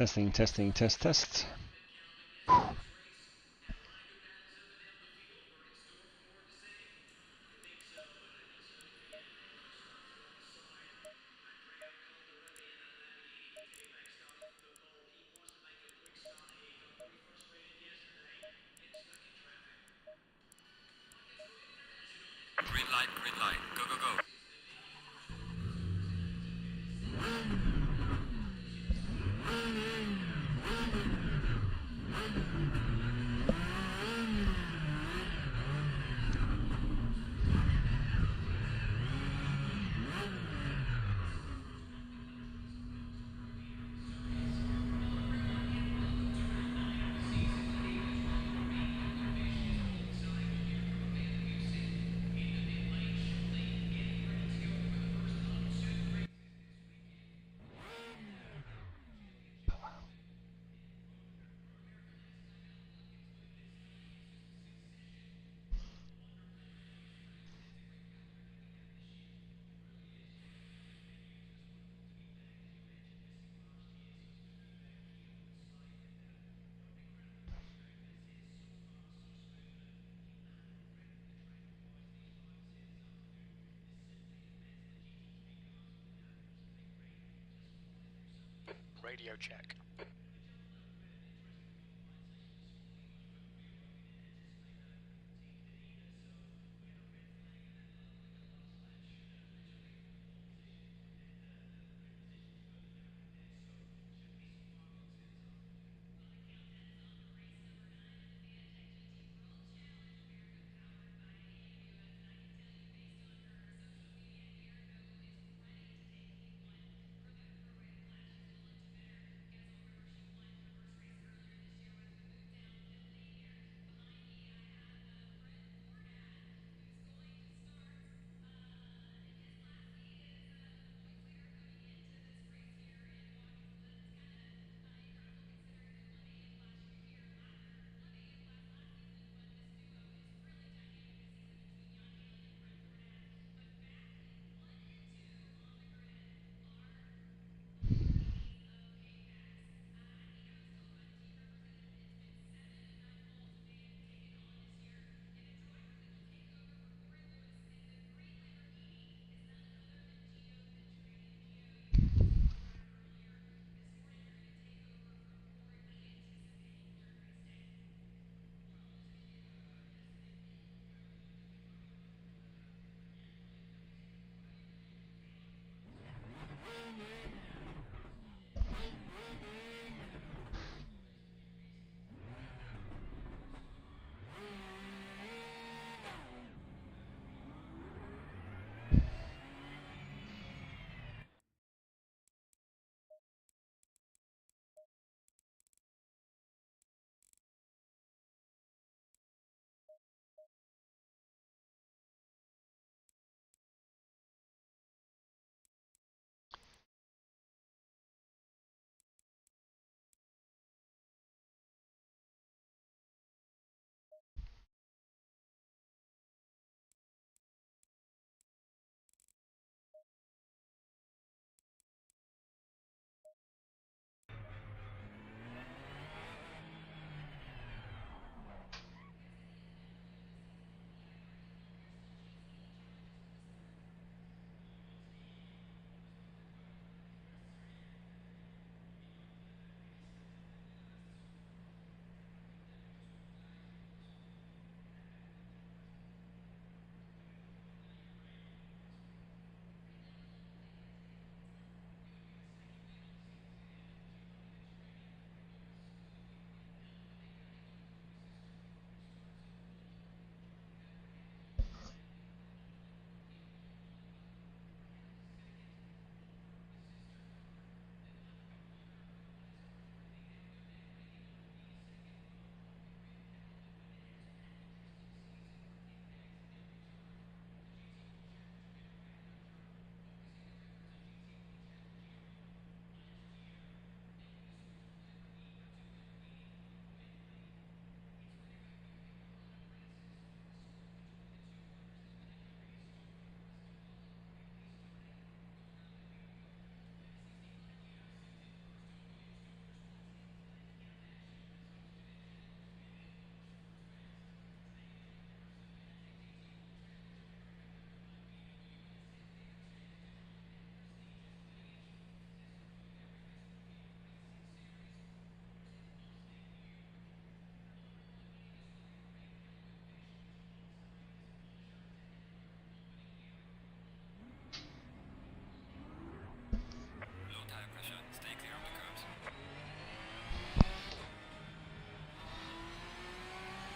Testing, testing, test, test. Green light, go, go, go. Radio check.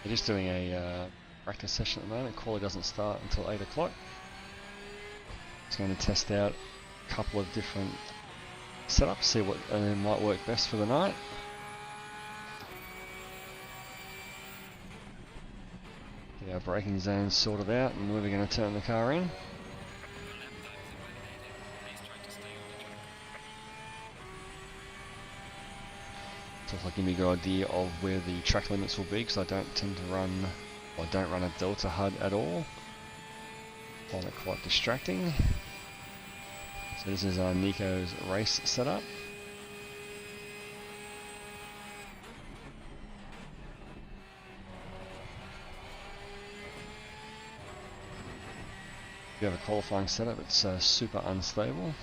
We're just doing a practice session at the moment. Qualy doesn't start until 8 o'clock. Just going to test out a couple of different setups, see what might work best for the night. Get our braking zones sorted out and where we're going to turn the car in. So it'll give me a good idea of where the track limits will be, because I don't tend to run, or I don't run a Delta HUD at all. I find it quite distracting. So this is Nico's race setup. If you have a qualifying setup, it's super unstable.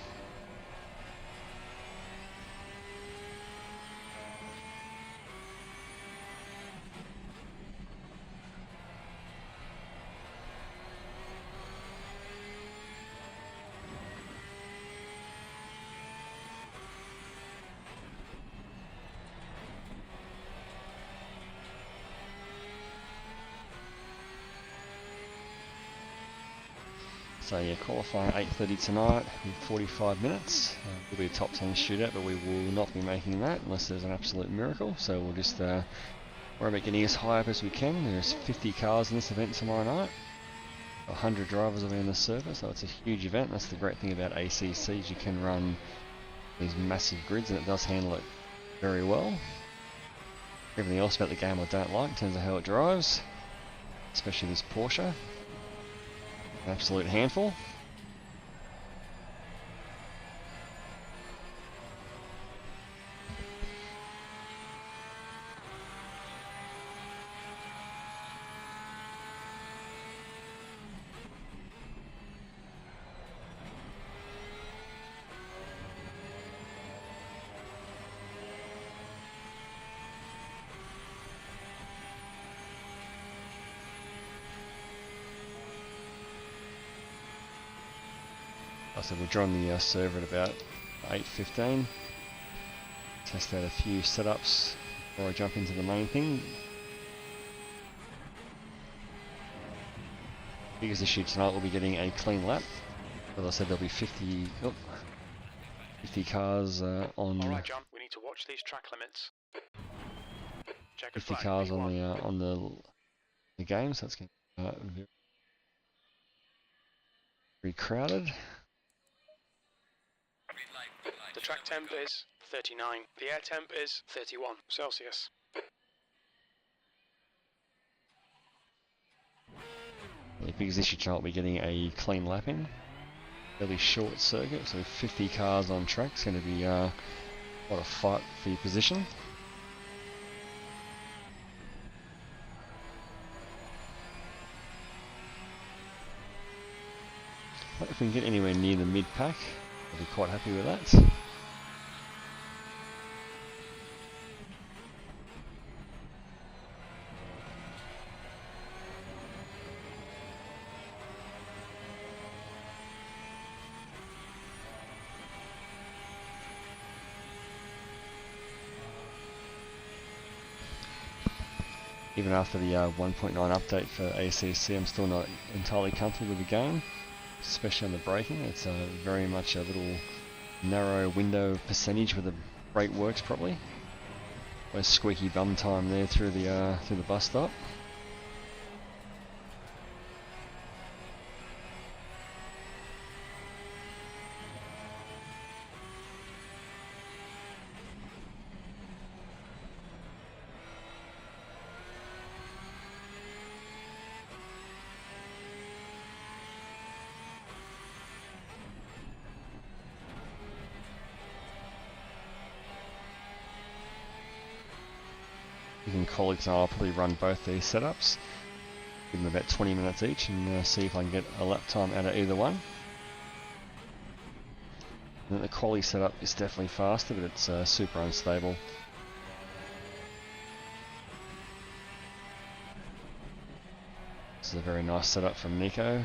So yeah, qualifying 8:30 tonight in 45 minutes. It'll be a top 10 shootout, but we will not be making that unless there's an absolute miracle. So we'll just worry about getting as high up as we can. There's 50 cars in this event tomorrow night. 100 drivers will be on the server, so it's a huge event. That's the great thing about ACCs. You can run these massive grids, and it does handle it very well. Everything else about the game I don't like in terms of how it drives, especially this Porsche. Absolute handful. So we'll join the server at about 8:15. Test out a few setups before I jump into the main thing. Biggest issue tonight will be getting a clean lap. As I said, there'll be 50 cars on. Alright, John, we need to watch these track limits. Check 50 cars on the game, so it's going to be very crowded. The track temp is 39. The air temp is 31 Celsius. The biggest issue tonight will be getting a clean lap in. Fairly short circuit, so 50 cars on track is going to be quite a fight for your position. But if we can get anywhere near the mid-pack, I'll be quite happy with that. Even after the 1.9 update for ACC, I'm still not entirely comfortable with the game, especially on the braking. It's very much a little narrow window percentage where the brake works properly. Always squeaky bum time there through the bus stop. Colleagues and I will probably run both these setups, give them about 20 minutes each, and see if I can get a lap time out of either one. And the Qualy setup is definitely faster, but it's super unstable. This is a very nice setup from Nico.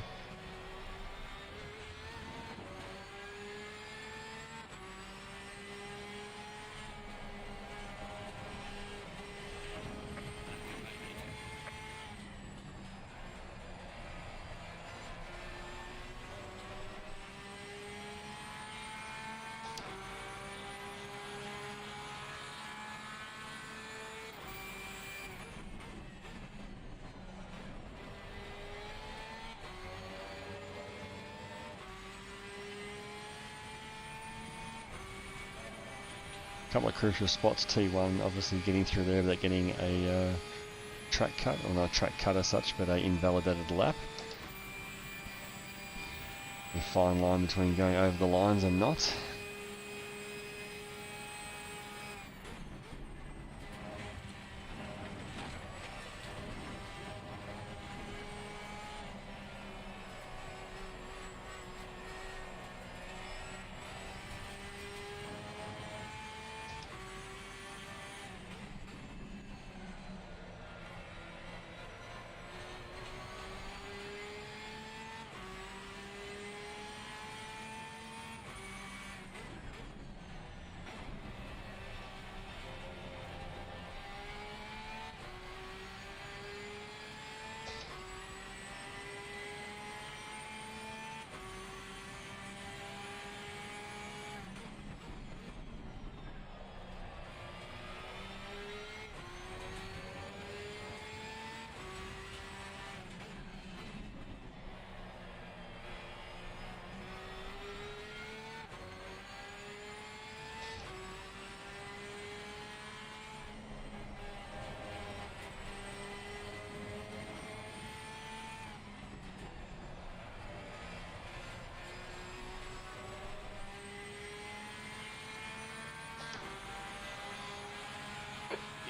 couple of crucial spots. T1 obviously getting through there without getting a track cut, or not a track cut as such, but a invalidated lap. A fine line between going over the lines and not.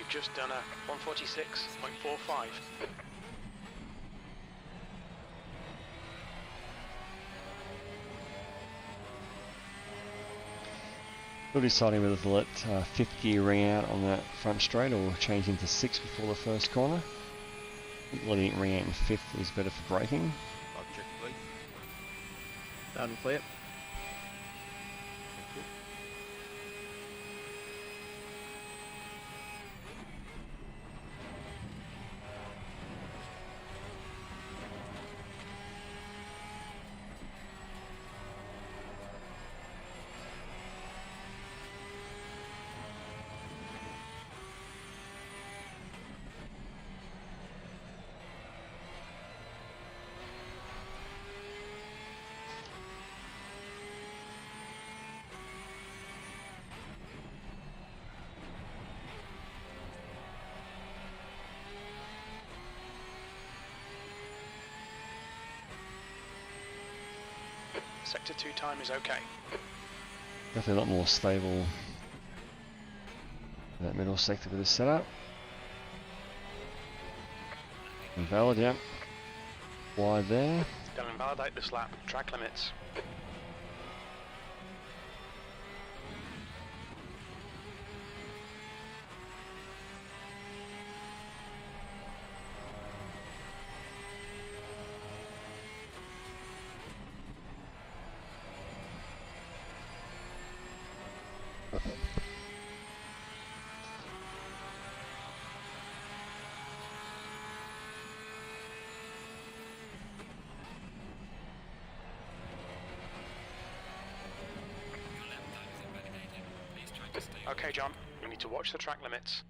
Just done a 146.45. Still deciding whether to let 5th gear ring out on that front straight or change into 6 before the first corner. I think letting it ring out in 5th is better for braking. I'll check, please. Loud and clear. Sector 2 time is okay. Definitely a lot more stable in that middle sector with this setup. Invalid, yeah. Wide there. Don't invalidate this lap. Track limits. Okay, John, you need to watch the track limits.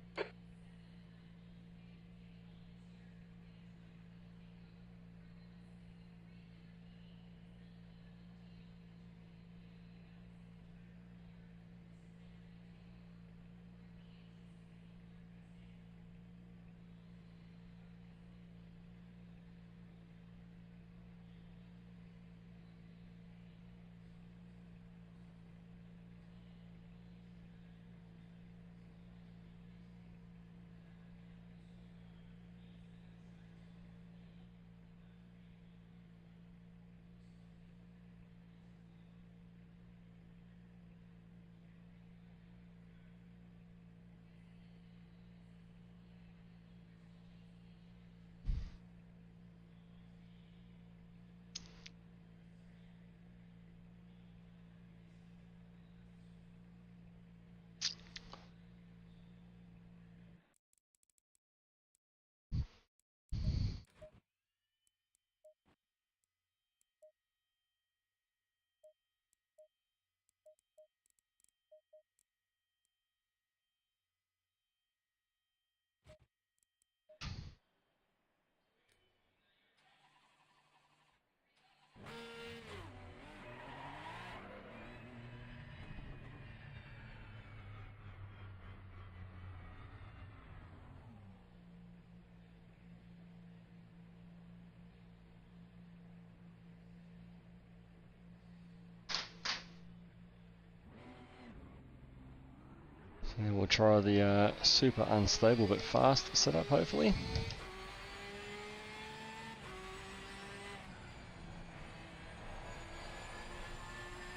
So we'll try the super unstable but fast setup, hopefully.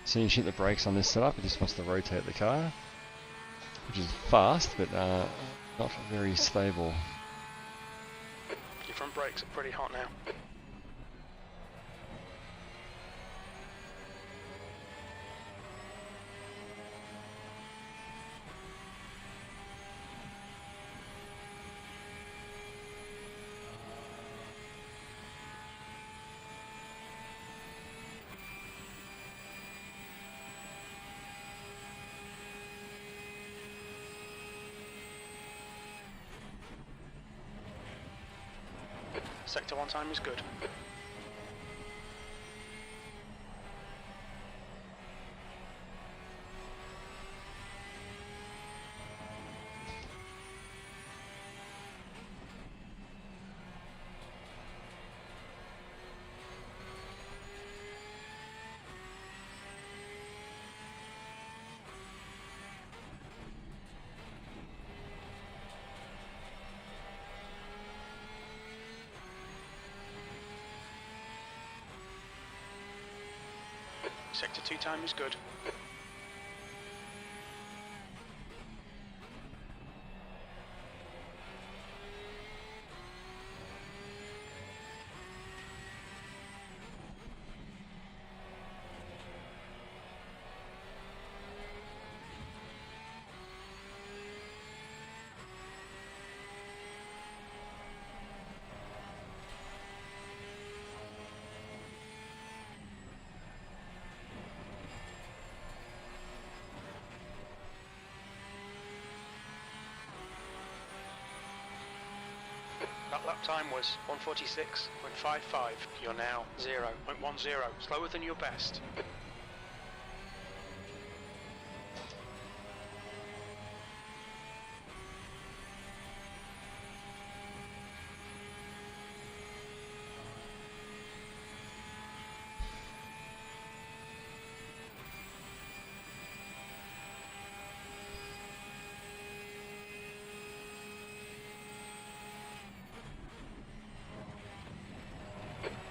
So you hit the brakes on this setup, it just wants to rotate the car, which is fast but not very stable. Your front brakes are pretty hot now. Sector 1 time is good. Sector 2 time is good. That lap time was 1:46.55. You're now 0.10, slower than your best.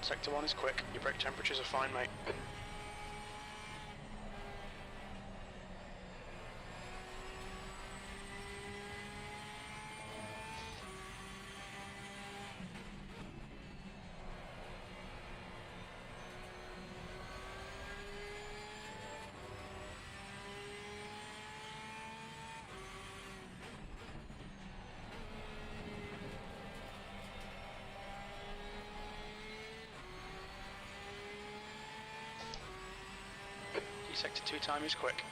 Sector 1 is quick. Your brake temperatures are fine, mate. Sector 2 time is quick.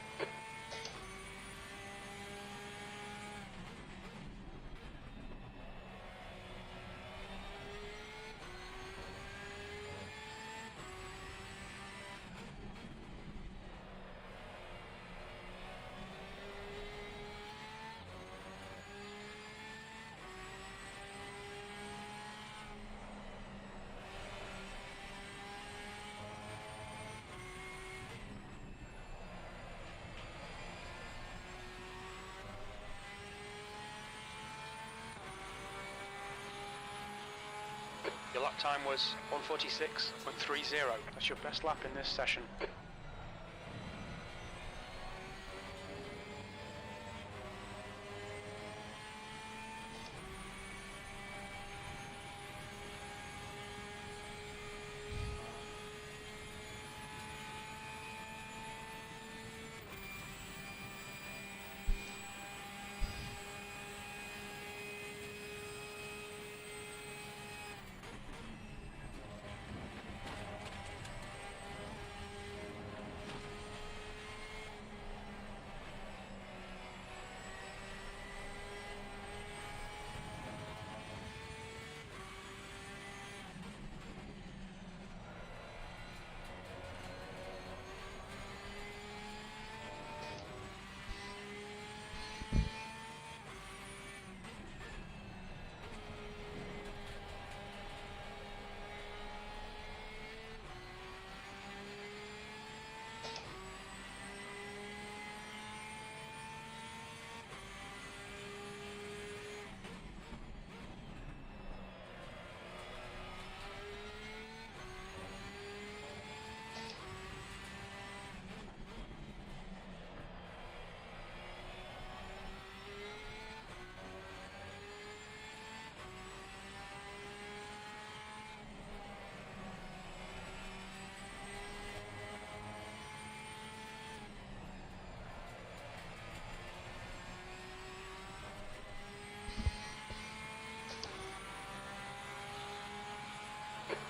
Your lap time was 1:46.30. That's your best lap in this session.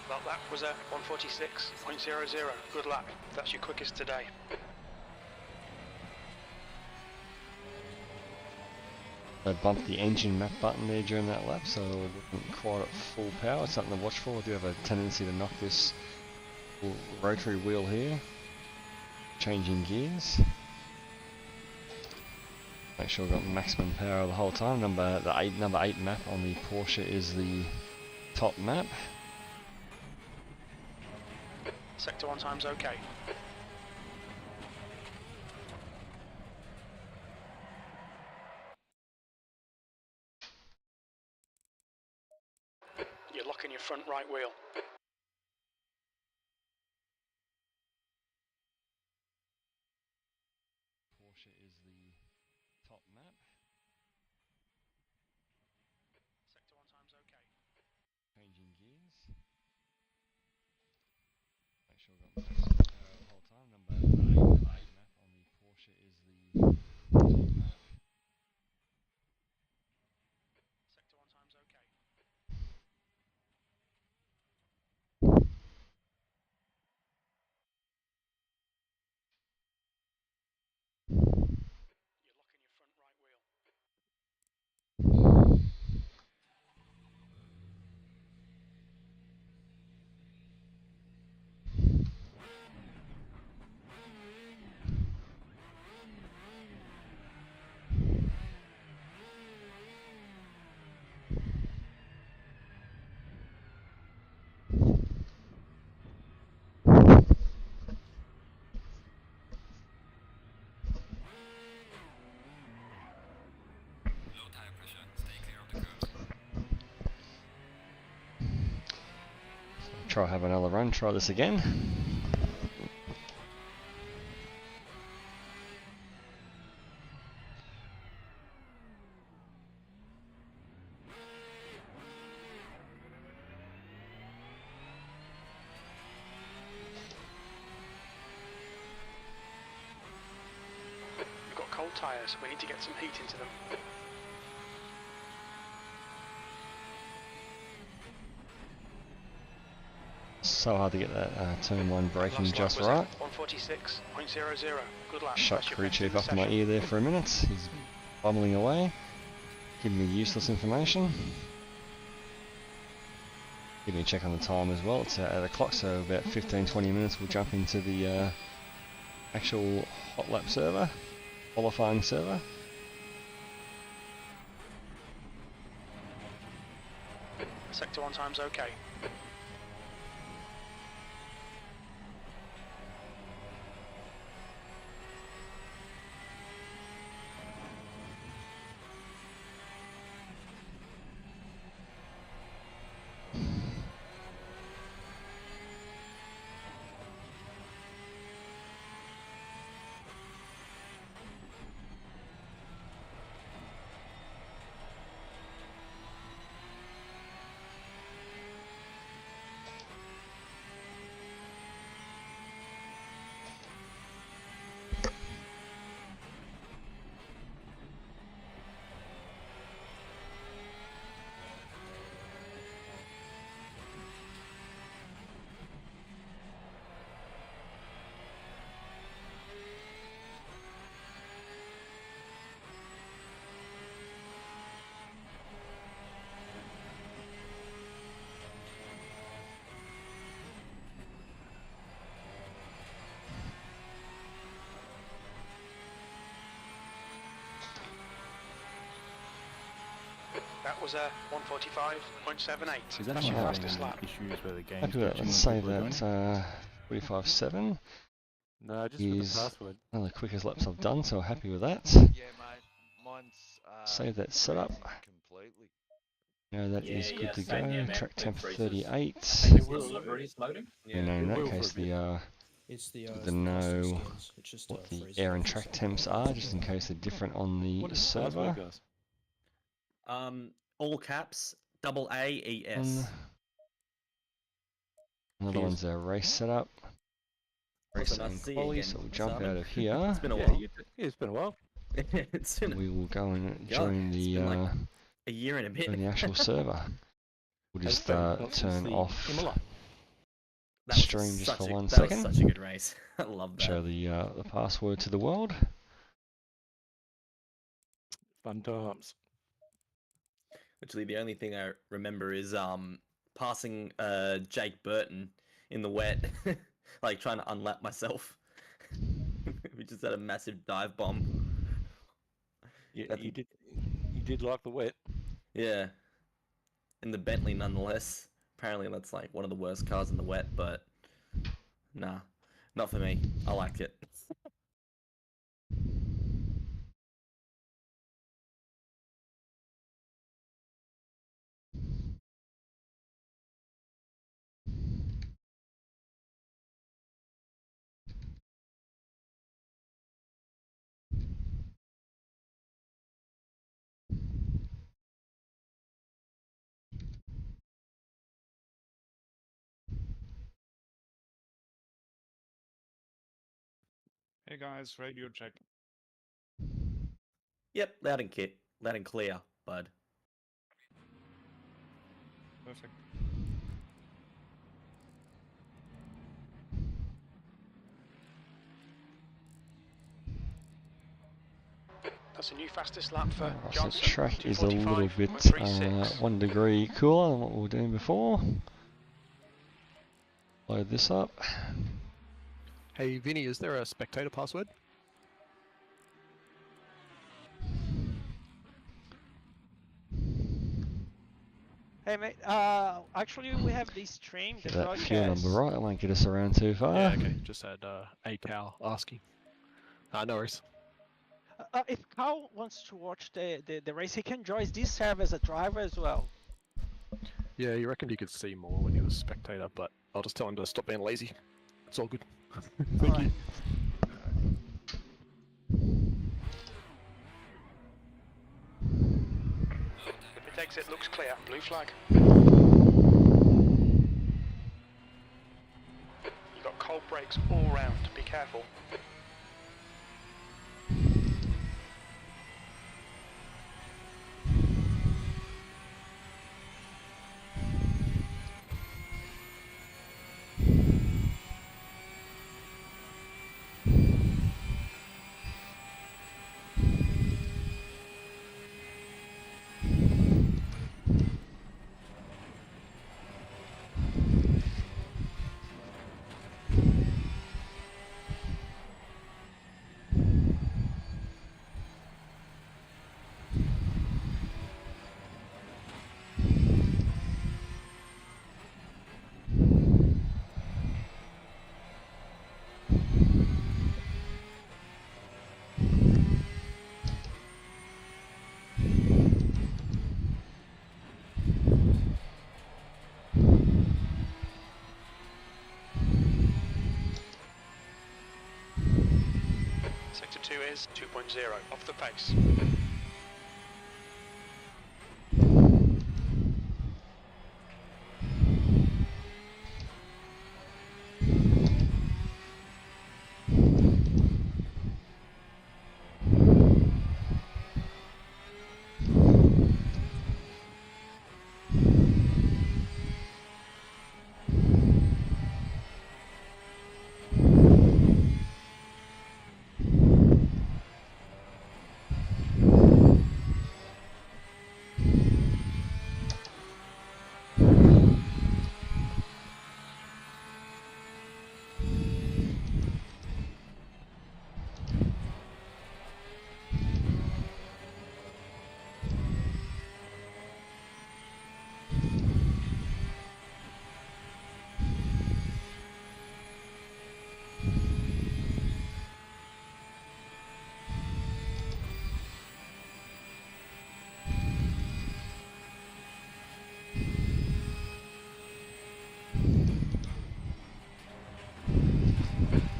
That lap was at 146.00. Good lap. That's your quickest today. I bumped the engine map button there during that lap, so it wasn't quite at full power. It's something to watch for. I do have a tendency to knock this rotary wheel here, changing gears. Make sure I've got maximum power the whole time. Number 8 map on the Porsche is the top map. Sector 1 time's okay. You're locking your front right wheel. Porsche is the top map. Sector 1 time's okay. Changing gears. Make sure I've got maximum power the whole time. Number 8 map on the Porsche is the top map. Sector 1 time's okay. You're locking your front right wheel. Low tire pressure. Stay clear of the curves. Try have another run. Try this again. We've got cold tyres. We need to get some heat into them. So hard to get that turn 1 braking Last just lap right. was at 146.00. Good lap. Shut That's your crew best chief in the up in my session. ear there for a minute. He's bumbling away, giving me useless information. Give me a check on the time as well. It's 8 o'clock, so about 15-20 minutes we'll jump into the actual hot lap server, qualifying server. Sector 1 time's okay. That was a 145.78. Is that That's your having fastest lap. issues where the game's Happy with that. glitching Let's when save people are joining? that 45.7 No, just with is the password. one of the quickest laps I've done, so happy with that. Yeah, mate. Mine's Save that setup. completely. No, that Yeah, is good yeah, to same go. here, man. Track It temp freezes. 38. It's loading. And in that case, It's the the know skins. It's just what the freezing air and off track something. temps are, just in case they're different on the What is the server. password, guys? All caps, double AES. Another Cheers. one's our race setup. Race nice and to see you quali, again, so we'll jump Simon. out of here. It's been a Yeah, while. it's been a while. It's been We will go and God, join it's the been like a year and a bit. join the actual server. We'll Has just been, not since turn the off Imola. That was stream just for 1 that second. was such a good race. I love that. Show the password to the world. Fun times. Actually, the only thing I remember is passing Jake Burton in the wet, like trying to unlap myself. We just had a massive dive bomb. Yeah, you did like the wet. Yeah, in the Bentley nonetheless. Apparently that's like one of the worst cars in the wet, but nah, not for me. I like it. Hey guys, radio check. Yep, loud and clear, bud. Perfect. That's a new fastest lap for So the Johnson. track is a little bit 2:45.36. 1 degree cooler than what we were doing before. Load this up. Hey Vinny, is there a spectator password? Hey mate, actually we have this stream, the Get that fuel broadcast. number right, it won't get us around too far. Yeah, okay. Just had a Cal asking. No worries. If Cal wants to watch the race, he can join this server as a driver as well. Yeah, you reckoned you could see more when you were spectator, but I'll just tell him to stop being lazy. It's all good. Thank you. The pit exit looks clear. Blue flag. You've got cold brakes all round. Be careful. Sector 2 is 2.0 off the pace.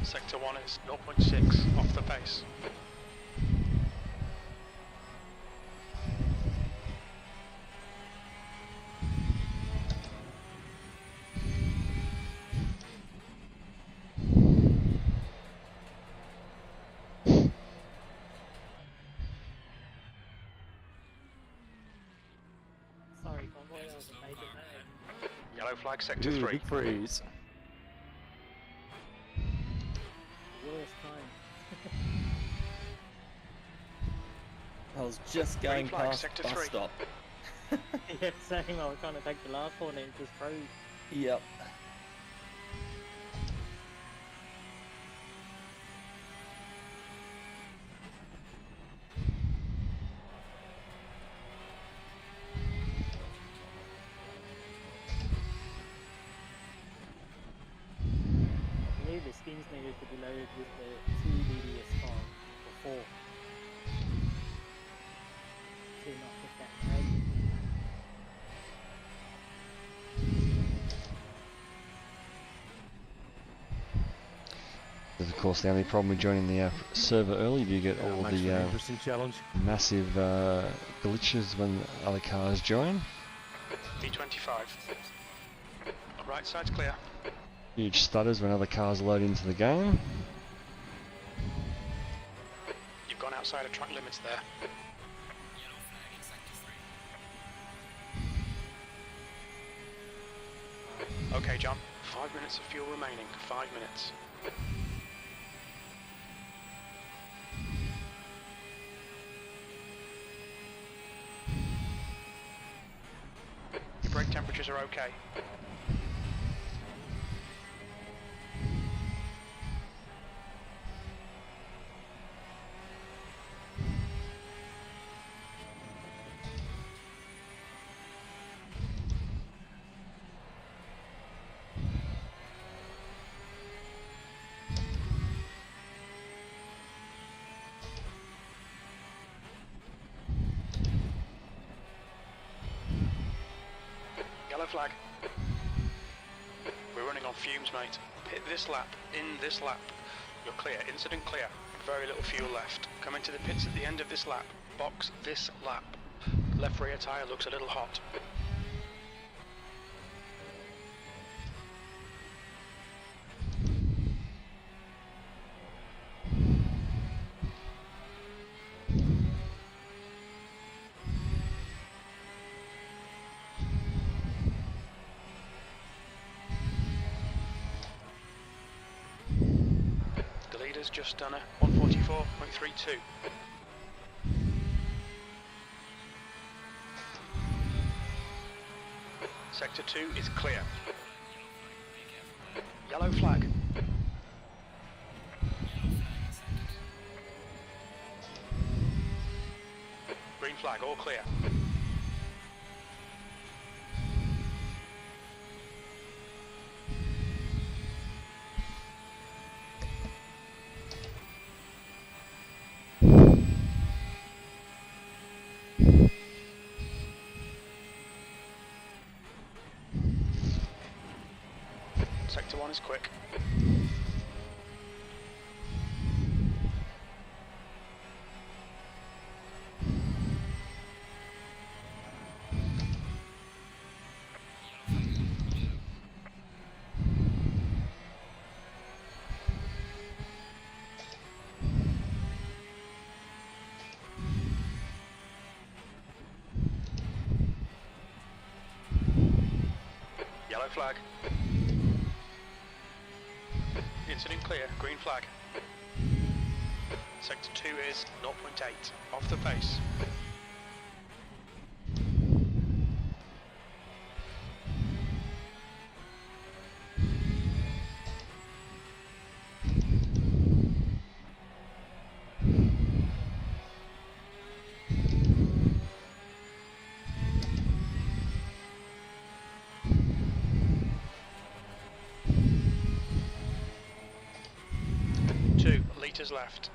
Sector 1 is 0.6 off the pace. Sorry, convoy, I was a major man. Yellow flag sector Ooh, 3. big freeze. worst time. I was just Green going flag, past sector bus 3. stop. Yeah, same. I was trying to take the last one and it just froze. Yep. I believe the skins needed to be loaded with the 2 DDS car or 4. To not hit that tag. Of course, the only problem with joining the server early, you get all Makes for an the interesting challenge. massive glitches when other cars join. D25. Right side's clear. Huge stutters when other cars load into the game. You've gone outside of track limits there. Yellow flag in sector 3. Okay, John. 5 minutes of fuel remaining. 5 minutes. Your brake temperatures are okay. Yellow flag. We're running on fumes, mate. Hit this lap, in this lap. You're clear, incident clear. Very little fuel left. Come into the pits at the end of this lap. Box this lap. Left rear tyre looks a little hot. The leader's just done a 144.32. Sector 2 is clear. Yellow flag. Green flag, all clear. Sector 1 is quick. Yellow flag. Incident clear, green flag. Sector 2 is 0.8, off the pace. Litres left.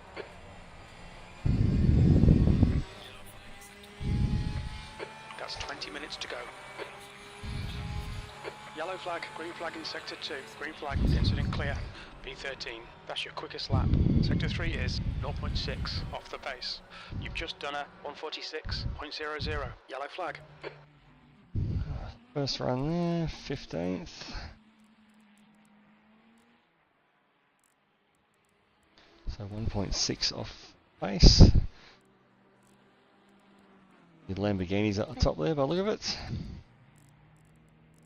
That's 20 minutes to go. Yellow flag, green flag in sector 2. Green flag, incident clear. B13. That's your quickest lap. Sector 3 is 0.6 off the pace. You've just done a 146.00. Yellow flag. First run there, 15th. So 1.6 off pace. Your Lamborghini's at the top there by the look of it.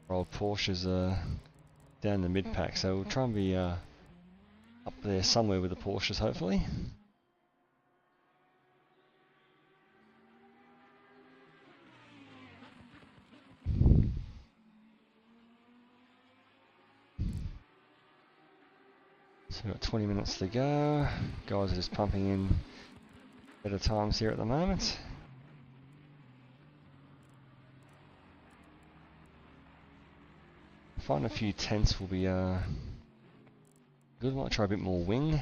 Our old Porsches are down the mid pack, so we'll try and be up there somewhere with the Porsches, hopefully. So we've got 20 minutes to go. Guys are just pumping in better times here at the moment. I find a few tenths will be good. Might try a bit more wing.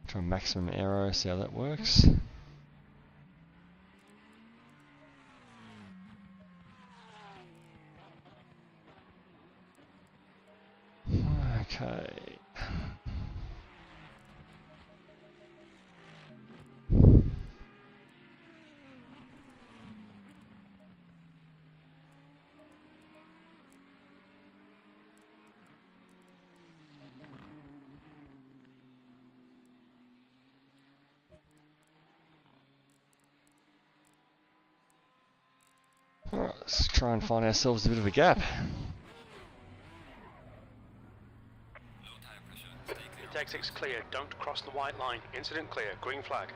Try maximum aero, see how that works. Okay. Alright, let's try and find ourselves a bit of a gap. Take 6 clear, don't cross the white line. Incident clear, green flag.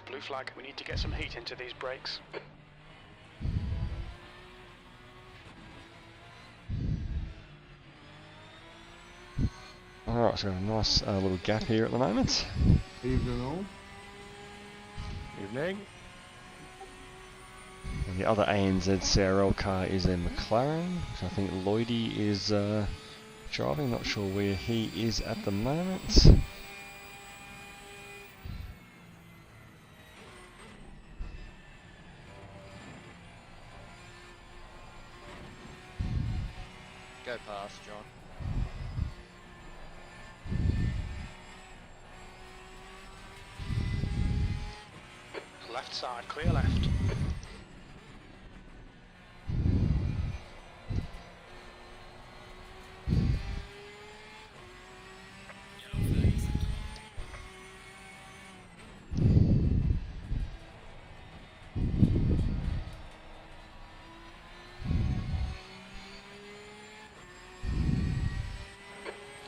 Blue flag, we need to get some heat into these brakes. Alright, so we have a nice little gap here at the moment. Evening all. Evening. And the other ANZ CRL car is a McLaren, which I think Lloydie is driving. Not sure where he is at the moment. Go past, John. Left side, clear left.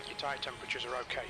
Your tyre temperatures are okay.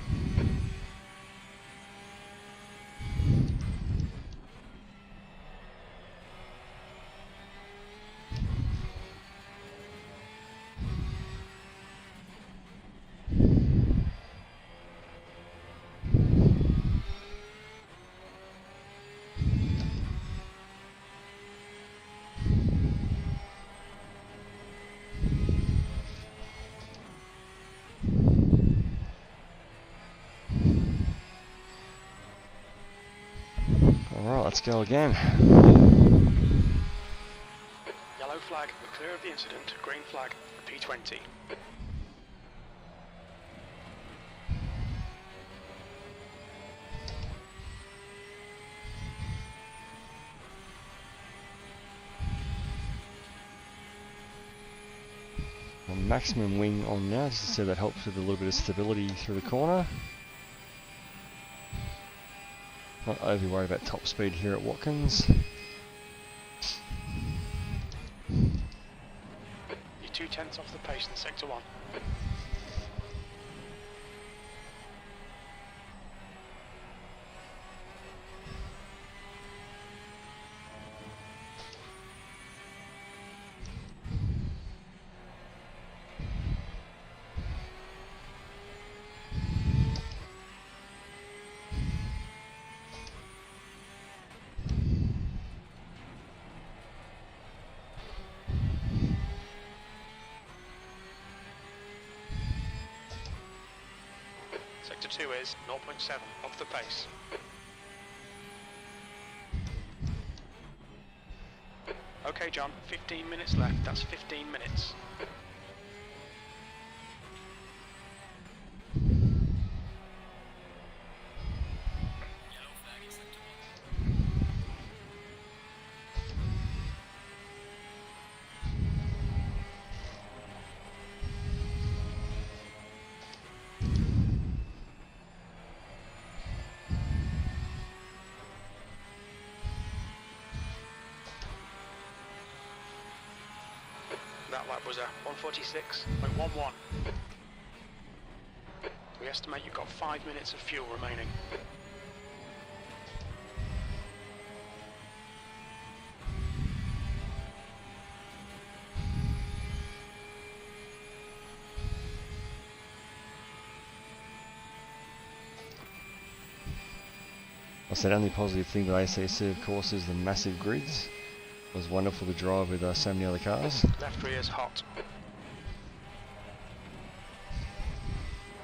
Alright, let's go again. Yellow flag, we're clear of the incident. Green flag, P20. Maximum wing on now, just so that helps with a little bit of stability through the corner. Not overly worried about top speed here at Watkins. You're 2 tenths off the pace in sector 1. Sector 2 is 0.7 off the pace. Okay, John, 15 minutes left. That's 15 minutes. That lap was a 146.11. We estimate you've got 5 minutes of fuel remaining. I said, only positive thing about ACC, of course, is the massive grids. It was wonderful to drive with so many other cars. Left rear's hot.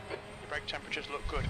Your brake temperatures look good.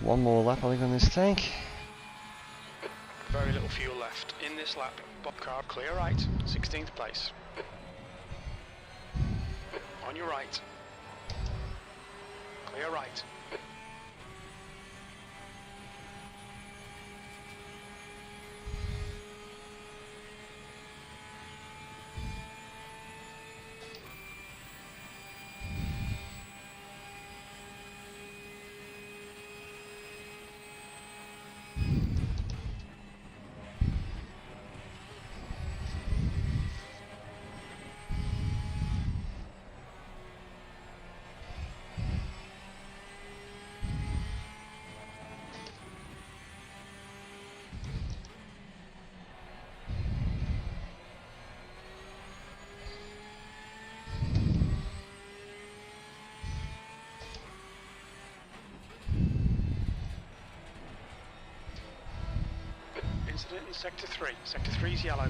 One more lap, I think, on this tank. Very little fuel left. In this lap, Bob car clear right, 16th place. On your right. Clear right. Incident in Sector 3. Sector 3's yellow.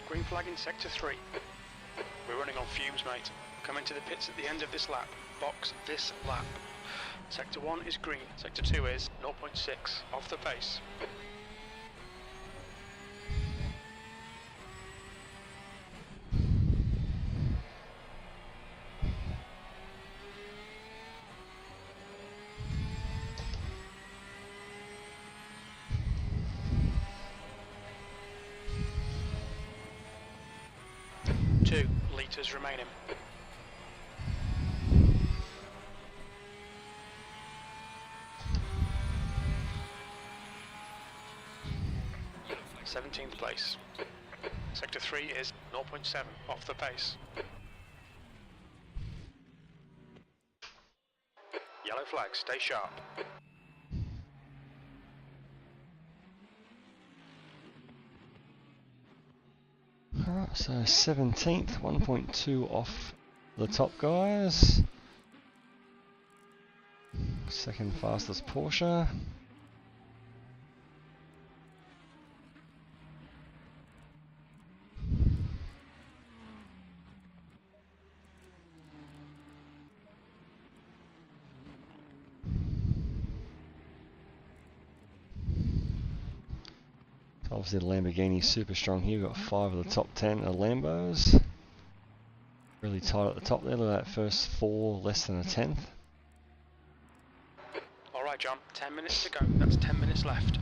Green flag in Sector 3. We're running on fumes, mate. Come into the pits at the end of this lap. Box this lap. Sector 1 is green. Sector 2 is 0.6 off the pace. Litres remaining. Seventeenth place. Sector 3 is 0.7 off the pace. Yellow flag, stay sharp. Alright, so 17th, 1.2 off the top guys. Second fastest Porsche. Obviously the Lamborghini super strong here. We've got 5 of the top 10 are Lambos. Really tight at the top there. Look at that first 4 less than a tenth. Alright John, 10 minutes to go. That's 10 minutes left.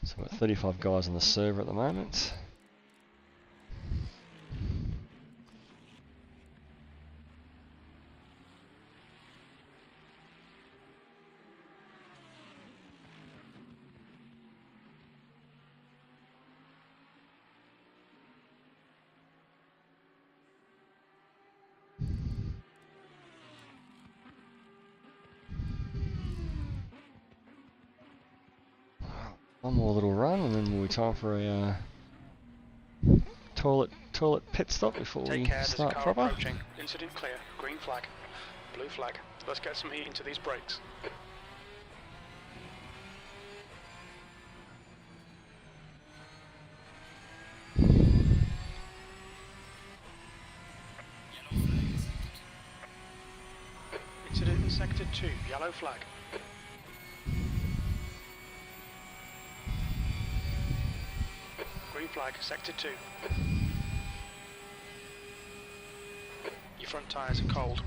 So we've got 35 guys on the server at the moment. One more little run, and then we'll be time for a toilet pit stop before Take we care, there's a start car proper. approaching. Incident clear. Green flag. Blue flag. Let's get some heat into these brakes. Incident in sector 2. Yellow flag. Green flag. Sector 2. Your front tyres are cold.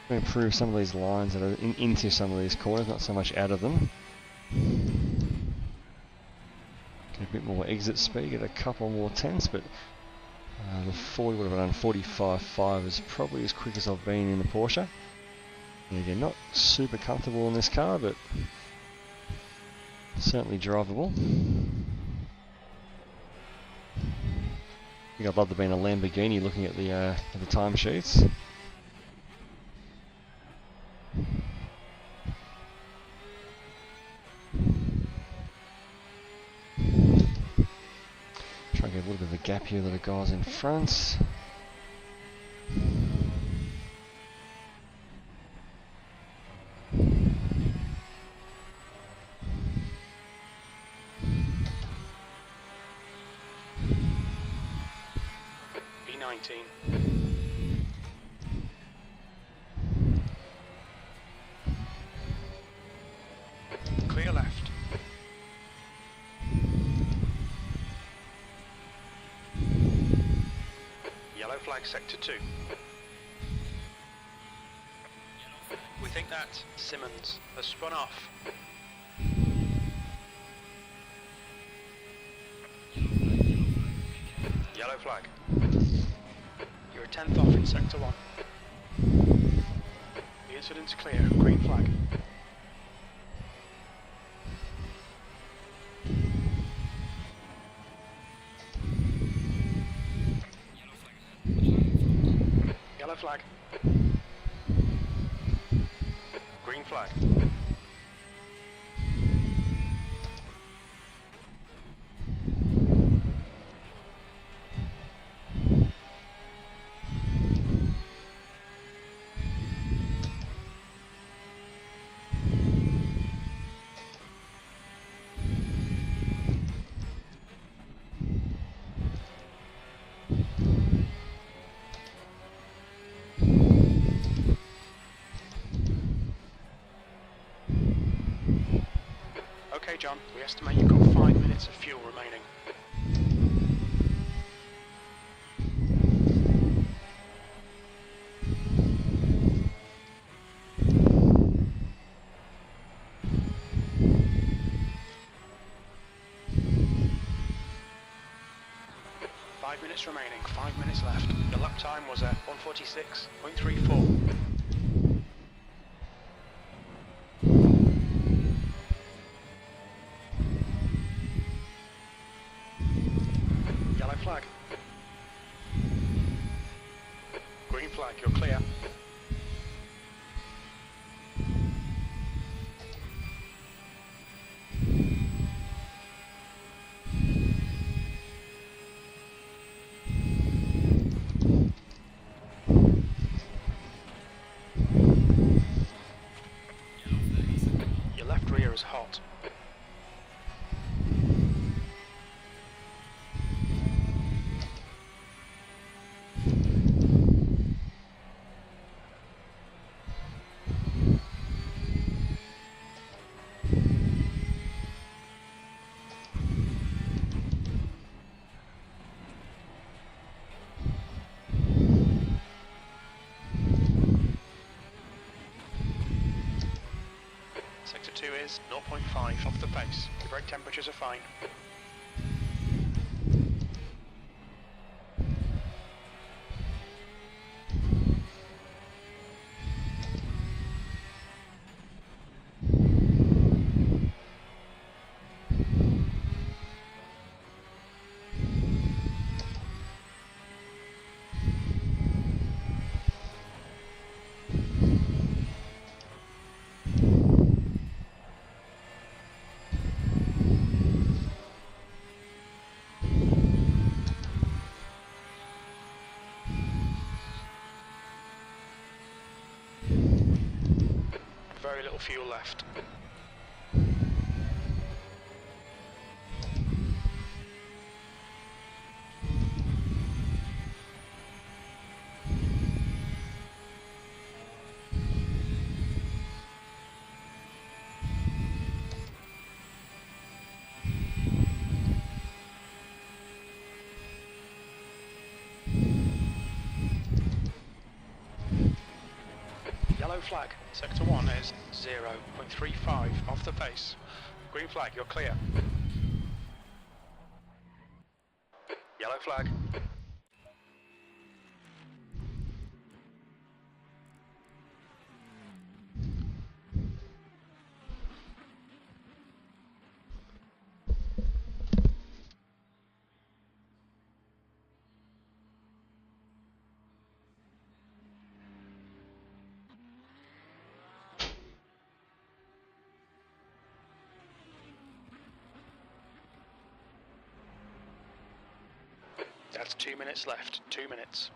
Improve some of these lines that are into some of these corners, not so much out of them. Get a bit more exit speed, get a couple more tenths, but the 40 would have done 45.5 is probably as quick as I've been in the Porsche. And again, not super comfortable in this car, but certainly drivable. I think I'd love to be in a Lamborghini looking at the timesheets. Try and get a little bit of a gap here with the guys in front. B19. Clear left. Yellow flag sector 2. We think that Simmons has spun off. Yellow flag. You're a 10th off in sector 1. The incident's clear. Green flag. Yellow flag. Green flag. Okay, John, we estimate you've got 5 minutes of fuel remaining. Remaining, 5 minutes left. The lap time was at 1:46.34. Yellow flag. Green flag, you're clear. Is hot. 2 is 0.5 off the pace. Your brake temperatures are fine. Very little fuel left. Yellow flag, sector 1 is 0.35 off the pace. Green flag, you're clear. Yellow flag. That's 2 minutes left, 2 minutes.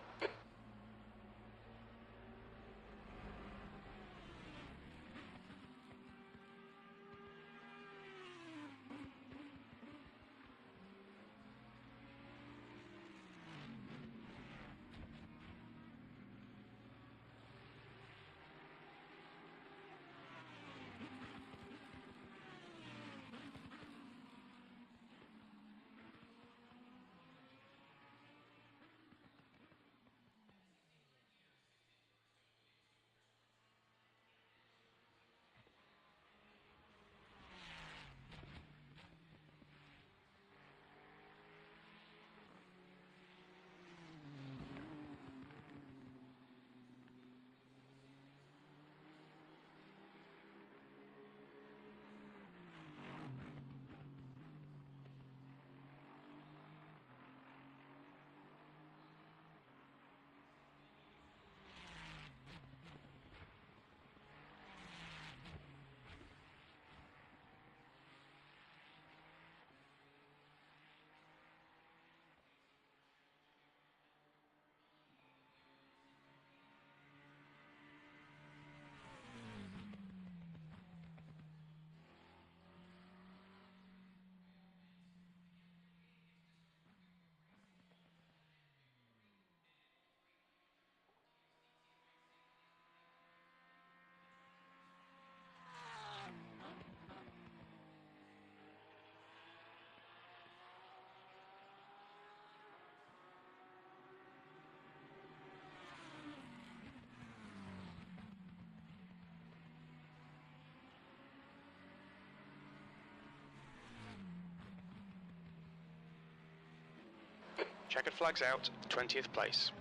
Checkered flags out, 20th place.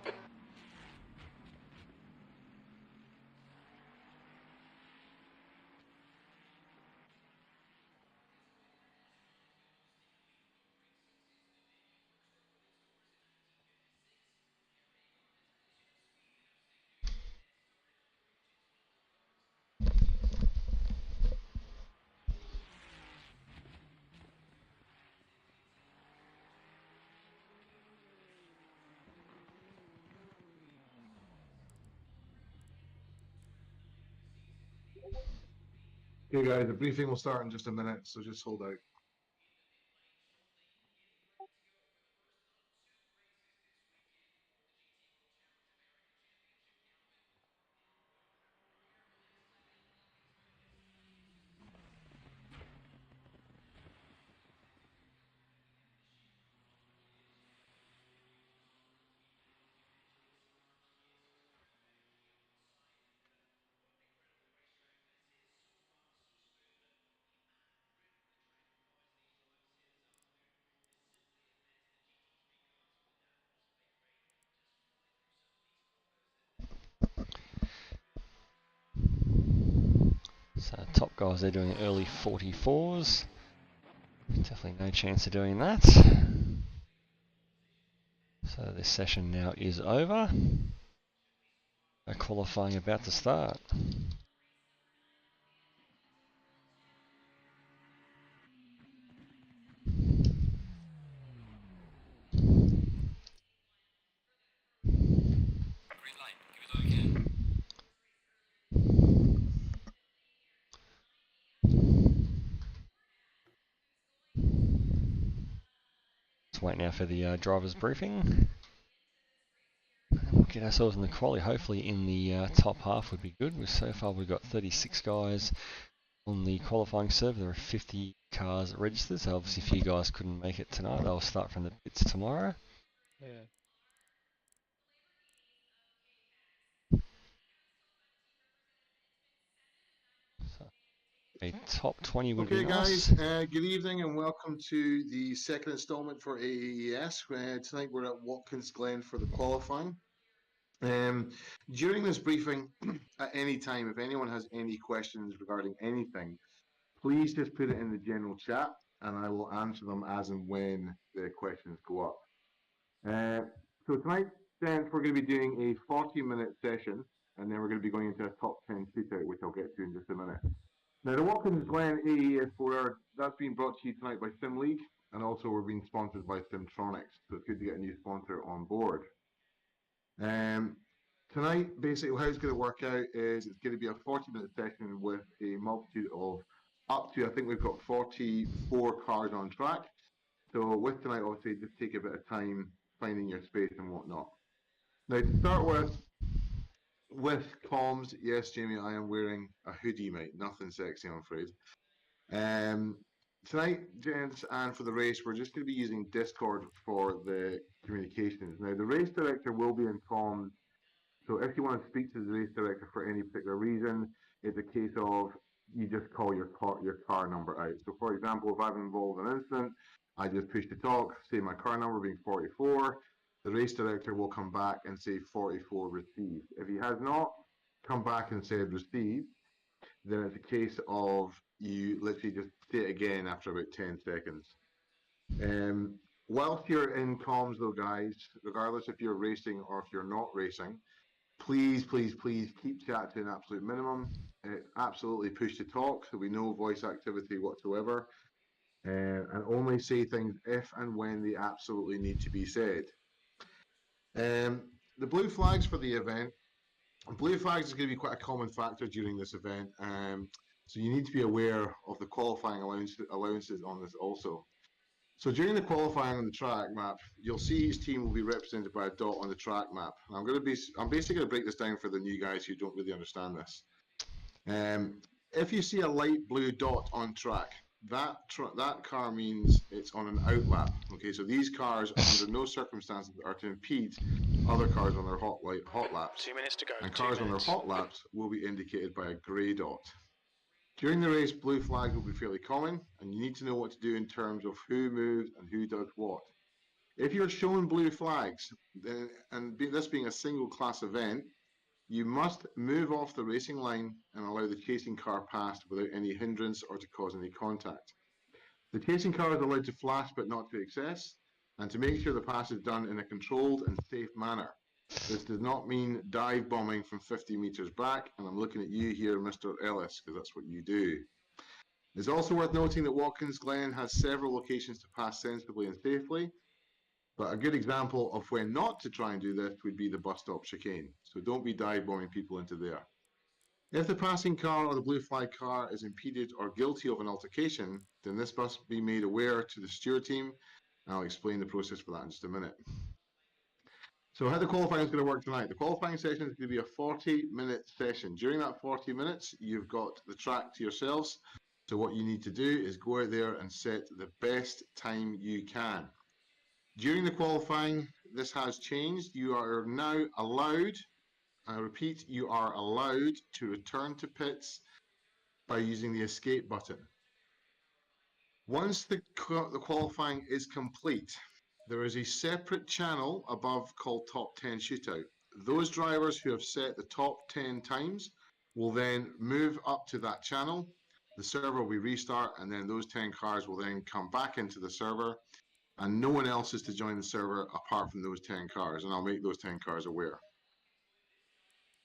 Okay guys, the briefing will start in just a minute, so just hold out. top guys, they're doing early 44s. Definitely no chance of doing that. So this session now is over. Qualifying about to start. Green light. Give it all you can. Let's wait now for the driver's briefing. We'll get ourselves in the quali. Hopefully in the top half would be good. So far we've got 36 guys on the qualifying server. There are 50 cars registered, so obviously if you guys couldn't make it tonight, I'll start from the pits tomorrow. Yeah. So a top 20 would Okay, be nice. guys, good evening and welcome to the second installment for AAES. Tonight we're at Watkins Glen for the qualifying. During this briefing, at any time, if anyone has any questions regarding anything, please just put it in the general chat and I will answer them as and when the questions go up. So tonight, then, we're going to be doing a 40-minute session and then we're going to be going into a top 10 shootout, which I'll get to in just a minute. Now, the Watkin Glen AAES 4hr, that's been brought to you tonight by Sim League, and also we're being sponsored by Simtronics, so it's good to get a new sponsor on board. Tonight, basically, how it's going to work out is it's going to be a 40-minute session with a multitude of up to, I think we've got 44 cars on track. So with tonight, obviously, just take a bit of time finding your space and whatnot. Now, to start with comms, yes, Jamie, I am wearing a hoodie, mate. Nothing sexy, I'm afraid. Tonight, gents, and for the race, we're just going to be using Discord for the communications. Now, the race director will be in comms, so if you want to speak to the race director for any particular reason, it's a case of you just call your car number out. So, for example, if I'm involved in an incident, I just push to talk, say my car number being 44. The race director will come back and say 44 received. If he has not come back and said received, then it's a case of you literally just say it again after about 10 seconds. Whilst you're in comms though, guys, regardless if you're racing or if you're not racing, please, please, please keep chat to an absolute minimum. Absolutely push to talk, so we know voice activity whatsoever. And only say things if and when they absolutely need to be said. The blue flags for the event. Blue flags is going to be quite a common factor during this event. So you need to be aware of the qualifying allowances on this also. So during the qualifying on the track map, you'll see each team will be represented by a dot on the track map. And I'm basically going to break this down for the new guys who don't really understand this. If you see a light blue dot on track, that car means it's on an outlap. Okay, so these cars under no circumstances are to impede other cars on their hot laps. 2 minutes to go. And cars on their hot laps will be indicated by a grey dot. During the race, blue flags will be fairly common, and you need to know what to do in terms of who moves and who does what. If you're shown blue flags, this being a single class event, you must move off the racing line and allow the chasing car past without any hindrance or to cause any contact. The chasing car is allowed to flash but not to excess, and to make sure the pass is done in a controlled and safe manner. This does not mean dive bombing from 50 meters back, and I'm looking at you here, Mr. Ellis, because that's what you do. It's also worth noting that Watkins Glen has several locations to pass sensibly and safely, but a good example of when not to try and do this would be the bus stop chicane. So don't be dive bombing people into there. If the passing car or the blue flag car is impeded or guilty of an altercation, then this must be made aware to the steer team. And I'll explain the process for that in just a minute. So how the qualifying is going to work tonight. The qualifying session is going to be a 40-minute session. During that 40 minutes, you've got the track to yourselves. So what you need to do is go out there and set the best time you can. During the qualifying, this has changed. You are now allowed, I repeat, you are allowed to return to pits by using the escape button. Once the qualifying is complete, there is a separate channel above called Top 10 Shootout. Those drivers who have set the top 10 times will then move up to that channel the server will restart, and then those 10 cars will then come back into the server, and no one else is to join the server apart from those 10 cars, and I'll make those 10 cars aware.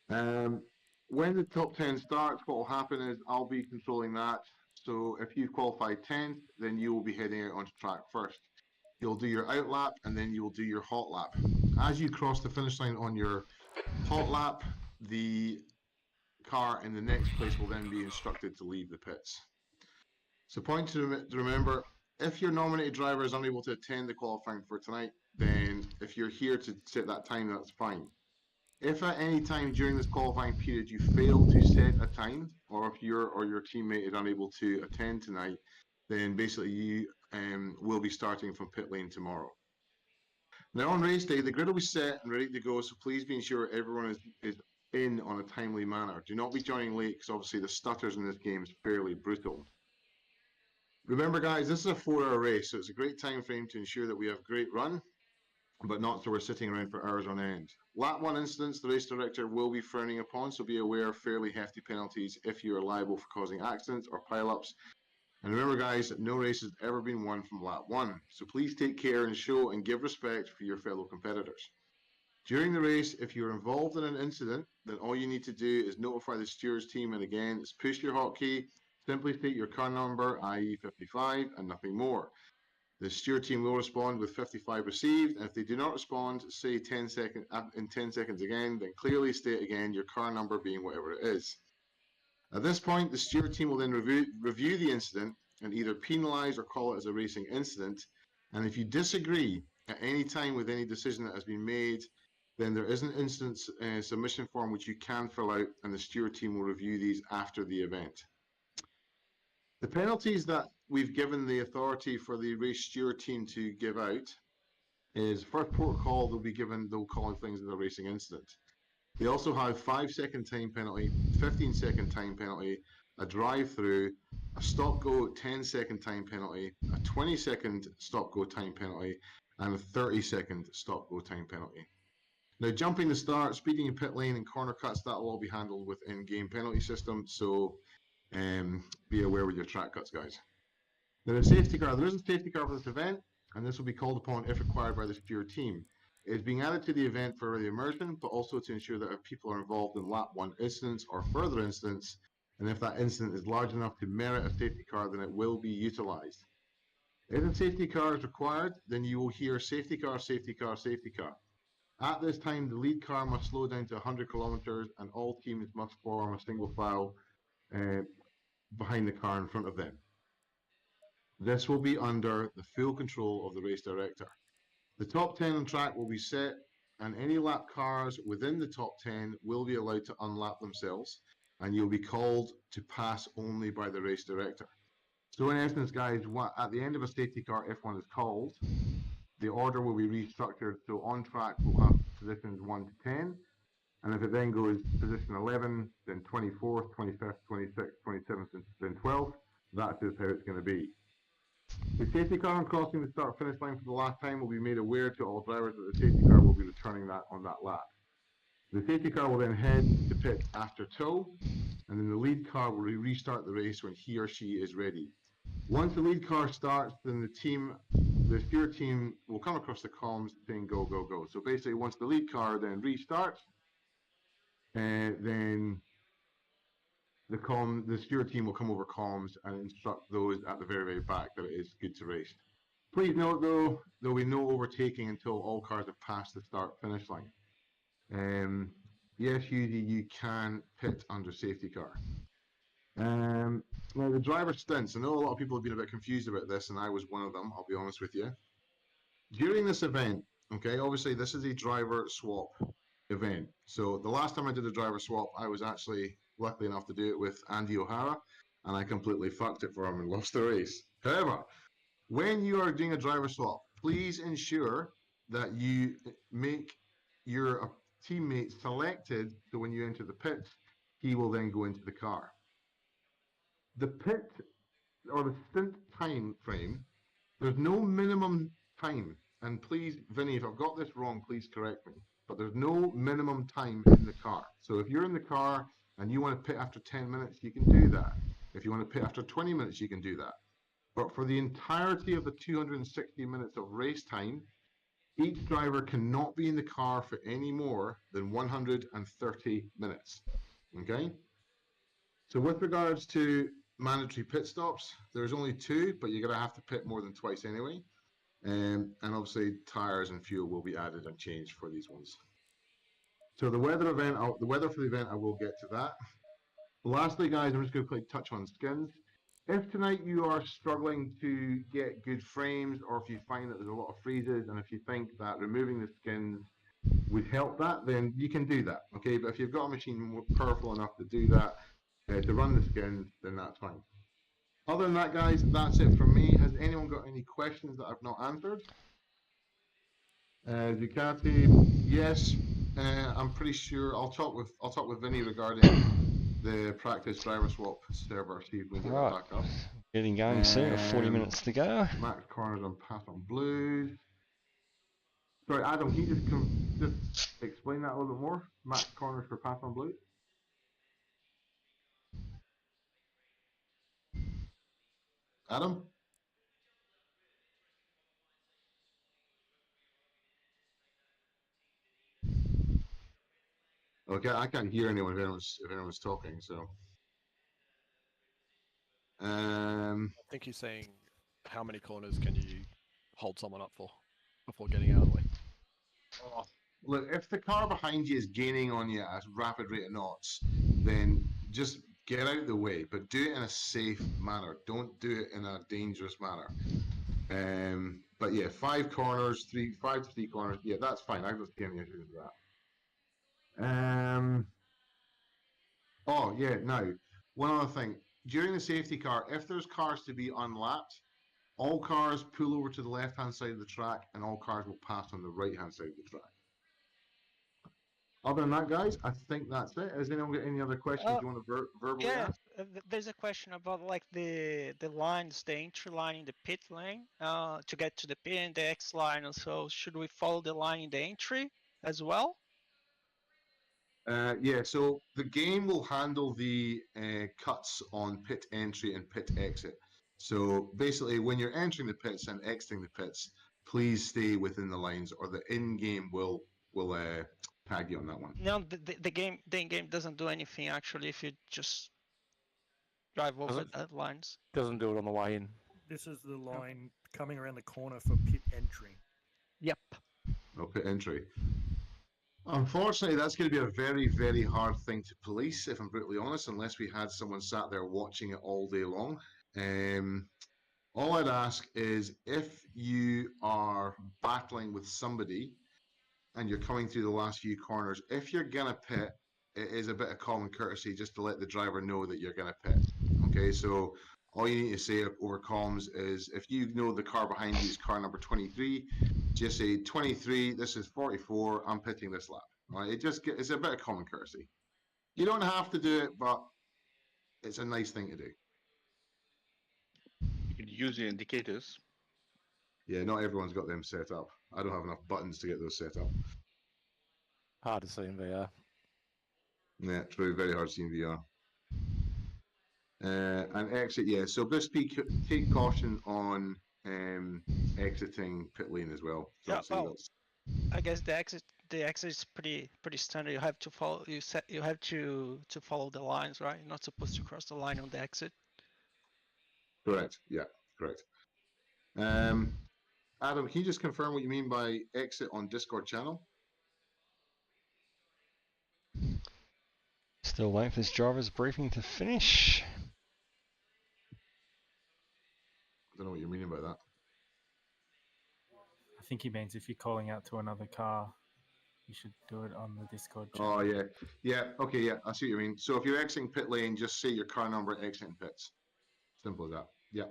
When the top 10 starts, what will happen is I'll be controlling that. So if you've qualified 10th, then you will be heading out onto track first. You'll do your out lap, and then you'll do your hot lap. As you cross the finish line on your hot lap, the car in the next place will then be instructed to leave the pits. So point to remember, if your nominated driver is unable to attend the qualifying for tonight, then if you're here to set that time, that's fine. If at any time during this qualifying period you fail to set a time, or if you or your teammate is unable to attend tonight, then basically you will be starting from pit lane tomorrow. Now on race day, the grid will be set and ready to go, so please be sure everyone is in on a timely manner. Do not be joining late, because obviously the stutters in this game is fairly brutal. Remember guys, this is a 4-hour race, so it's a great time frame to ensure that we have a great run, but not so we're sitting around for hours on end. Lap 1 incidents, the race director will be frowning upon, so be aware of fairly hefty penalties if you are liable for causing accidents or pile-ups. And remember guys, no race has ever been won from lap 1, so please take care and show and give respect for your fellow competitors. During the race, if you're involved in an incident, then all you need to do is notify the stewards team, and again, it's push your hotkey, simply state your car number, i.e. 55, and nothing more. The steward team will respond with 55 received, and if they do not respond, say 10 seconds again, then clearly state again your car number being whatever it is. At this point, the steward team will then review the incident and either penalise or call it as a racing incident, and if you disagree at any time with any decision that has been made, then there is an incident submission form which you can fill out, and the steward team will review these after the event. The penalties that we've given the authority for the race steward team to give out is first port call, they'll call things as a racing incident. They also have 5-second time penalty, 15-second time penalty, a drive-through, a stop-go 10-second time penalty, a 20-second stop-go time penalty, and a 30-second stop-go time penalty. Now, jumping the start, speeding in pit lane, and corner cuts, that will all be handled with in-game penalty system, so be aware with your track cuts, guys. Now, the safety car, there is a safety car for this event, and this will be called upon if required by the steward team. It is being added to the event for the immersion, but also to ensure that if people are involved in lap 1 incidents or further incidents, and if that incident is large enough to merit a safety car, then it will be utilised. If a safety car is required, then you will hear safety car, safety car, safety car. At this time, the lead car must slow down to 100 kilometers, and all teams must form a single file behind the car in front of them. This will be under the full control of the race director. The top 10 on track will be set, and any lap cars within the top 10 will be allowed to unlap themselves, and you'll be called to pass only by the race director. So in essence, guys, at the end of a safety car, if one is called, the order will be restructured. So on track, we'll have positions 1 to 10, and if it then goes position 11, then 24th, 25th, 26th, 27th, then 12th, that is how it's going to be. The safety car on crossing the start-finish line for the last time will be made aware to all drivers that the safety car will be returning that on that lap. The safety car will then head to pit after tow, and then the lead car will restart the race when he or she is ready. Once the lead car starts, then the steer team will come across the comms saying go, go, go. So basically, once the lead car then restarts, then the steer team will come over comms and instruct those at the very, very back that it is good to race. Please note though, there will be no overtaking until all cars have passed the start-finish line. Yes, usually you can pit under safety car. Now the driver stints. I know a lot of people have been a bit confused about this, and I was one of them, I'll be honest with you. During this event, okay, obviously this is a driver swap event. So the last time I did a driver swap, I was actually lucky enough to do it with Andy O'Hara, and I completely fucked it for him and lost the race. However, when you are doing a driver swap, please ensure that you make your teammate selected, so when you enter the pit, he will then go into the car. The pit, or the stint time frame, there's no minimum time, and please, Vinny, if I've got this wrong, please correct me, but there's no minimum time in the car. So if you're in the car and you want to pit after 10 minutes, you can do that. If you want to pit after 20 minutes, you can do that. But for the entirety of the 260 minutes of race time, each driver cannot be in the car for any more than 130 minutes. Okay? So with regards to mandatory pit stops, there's only 2, but you're going to have to pit more than twice anyway. And obviously, tires and fuel will be added and changed for these ones. So the weather event, the weather for the event, I will get to that. Lastly, guys, I'm just going to quickly touch on skins. If tonight you are struggling to get good frames, or if you find that there's a lot of freezes, and if you think that removing the skins would help that, then you can do that, okay? But if you've got a machine more powerful enough to do that, to run the skins, then that's fine. Other than that, guys, that's it from me. Has anyone got any questions that I've not answered? Ducati, yes. I'm pretty sure I'll talk with Vinny regarding the practice driver swap server. See if we can get that back up. Getting going soon. Got 40 minutes to go. Max corners on pass on blues. Sorry, Adam, can you just explain that a little bit more? Max corners for pass on blues. Adam. Okay, I can't hear anyone if anyone's talking. So. I think he's saying how many corners can you hold someone up for before getting out of the way? Oh, look, if the car behind you is gaining on you at a rapid rate of knots, then just get out of the way, but do it in a safe manner. Don't do it in a dangerous manner. But yeah, 5 corners, 5 to 3 corners. Yeah, that's fine. I don't see any issues with that. Oh yeah, now one other thing. During the safety car, if there's cars to be unlapped, all cars pull over to the left-hand side of the track, and all cars will pass on the right-hand side of the track. Other than that, guys, I think that's it. Has anyone got any other questions you want to verbally ask? There's a question about like the lines, the entry line in the pit lane to get to the pit and the X line. So should we follow the line in the entry as well? Yeah, so the game will handle the cuts on pit entry and pit exit. So basically, when you're entering the pits and exiting the pits, please stay within the lines, or the in-game will tag you on that one. No, the game doesn't do anything actually if you just drive over the lines. Doesn't do it on the way in. This is the line coming around the corner for pit entry. Yep. Oh, pit entry. Unfortunately, that's going to be a very, very hard thing to police, if I'm brutally honest, unless we had someone sat there watching it all day long. All I'd ask is, if you are battling with somebody and you're coming through the last few corners, if you're going to pit, it is a bit of common courtesy just to let the driver know that you're going to pit. Okay, so all you need to say over comms is, if you know the car behind you is car number 23, just say 23, this is 44, I'm pitting this lap. Right? It's a bit of common courtesy. You don't have to do it, but it's a nice thing to do. You can use the indicators. Yeah, not everyone's got them set up. I don't have enough buttons to get those set up. Hard to see in VR. Yeah, true. Very hard to see in VR. And exit, yeah. So just take caution on exiting pit lane as well. Yeah, well, I guess the exit is pretty standard. You have to follow. You have to follow the lines, right? You're not supposed to cross the line on the exit. Correct. Yeah, correct. Adam, can you just confirm what you mean by exit on Discord channel? Still waiting for this driver's briefing to finish. I don't know what you're meaning by that. I think he means if you're calling out to another car, you should do it on the Discord channel. Oh, yeah. Yeah, okay, yeah, I see what you mean. So if you're exiting pit lane, just say your car number exiting pits. Simple as that. Yeah.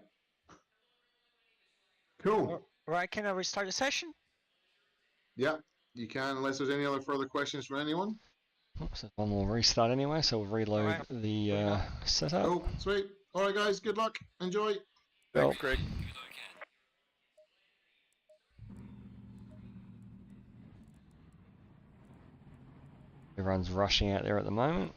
Cool. Right, can I restart the session? Yeah, you can, unless there's any other further questions from anyone. So one will restart anyway, so we'll reload the setup. Oh, sweet. All right, guys, good luck. Enjoy. Thanks, Greg. Everyone's rushing out there at the moment.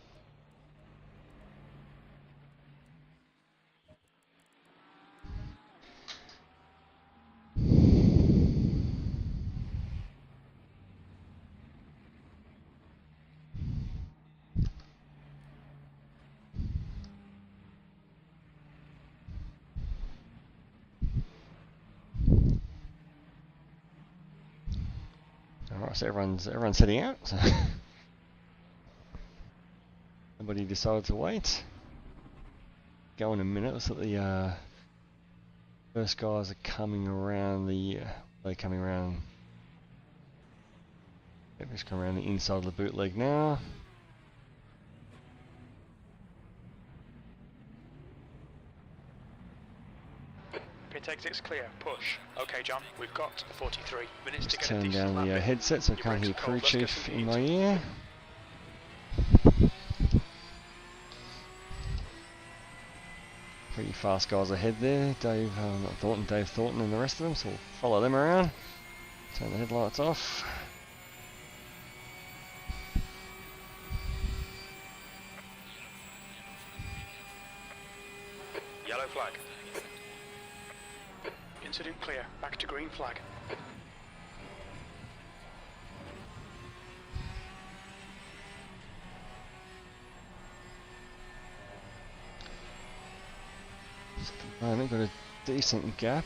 Alright, so everyone's heading out. So nobody decided to wait. Go in a minute. Looks like the first guys are coming around the. They're coming around. Yep, just coming around the inside of the bootleg now. Pit exit's clear. Push. Okay, John. We've got 43 minutes Just to get a turn decent down lap the in. headset so I Your can't brakes hear are crew cold, let's get chief some in heat. my ear. Pretty fast guys ahead there. Dave Thornton and the rest of them, so we'll follow them around. Turn the headlights off. Yellow flag. Incident clear. Back to green flag. We've got a decent gap.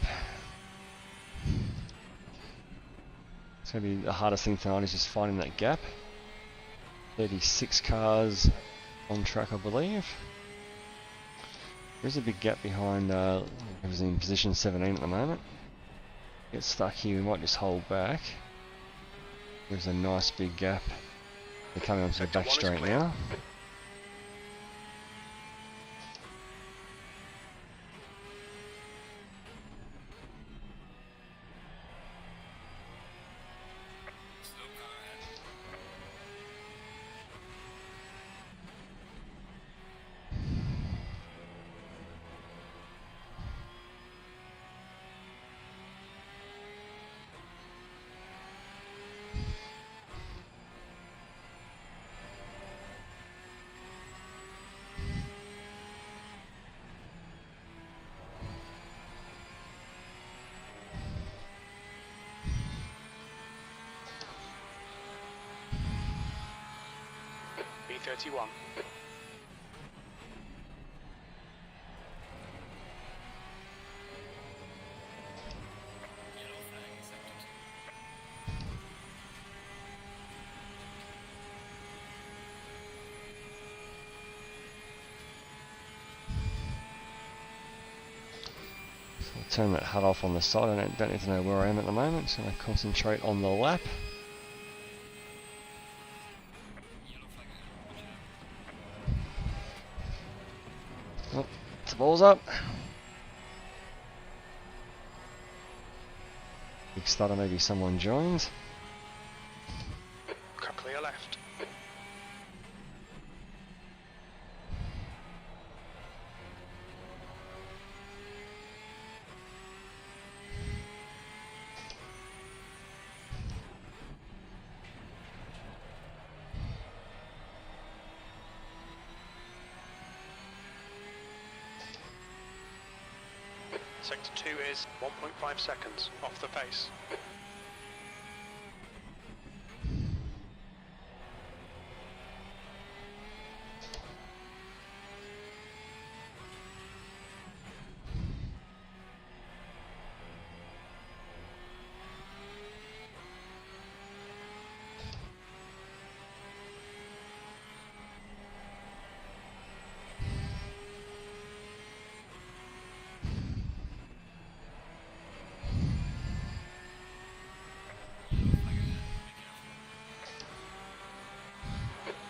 It's going to be the hardest thing tonight is just finding that gap. 36 cars on track, I believe. There's a big gap behind, who's in position 17 at the moment. Get stuck here, we might just hold back. There's a nice big gap. They're coming onto the back straight now. B31. I'll turn that HUD off on the side. I don't need to know where I am at the moment. Just going to concentrate on the lap. Oh, the ball's up. Big stutter, maybe someone joins. Clear left. Sector 2 is 1.5 seconds off the pace.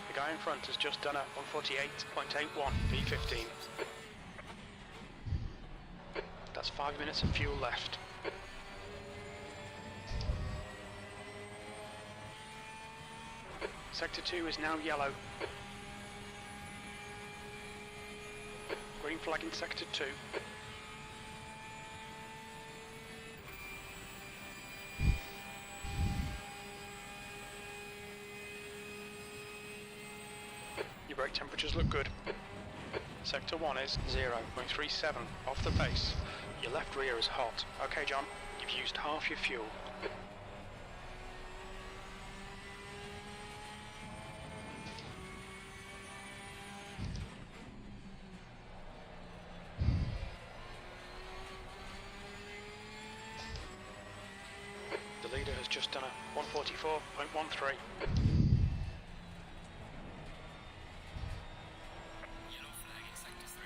The guy in front has just done a 148.81 V15. That's 5 minutes of fuel left. Sector 2 is now yellow. Green flag in Sector 2. Your brake temperatures look good. Sector 1 is 0.37 off the pace. Your left rear is hot. Okay, John, you've used half your fuel. The leader has just done a 144.13. Yellow flag in sector 3.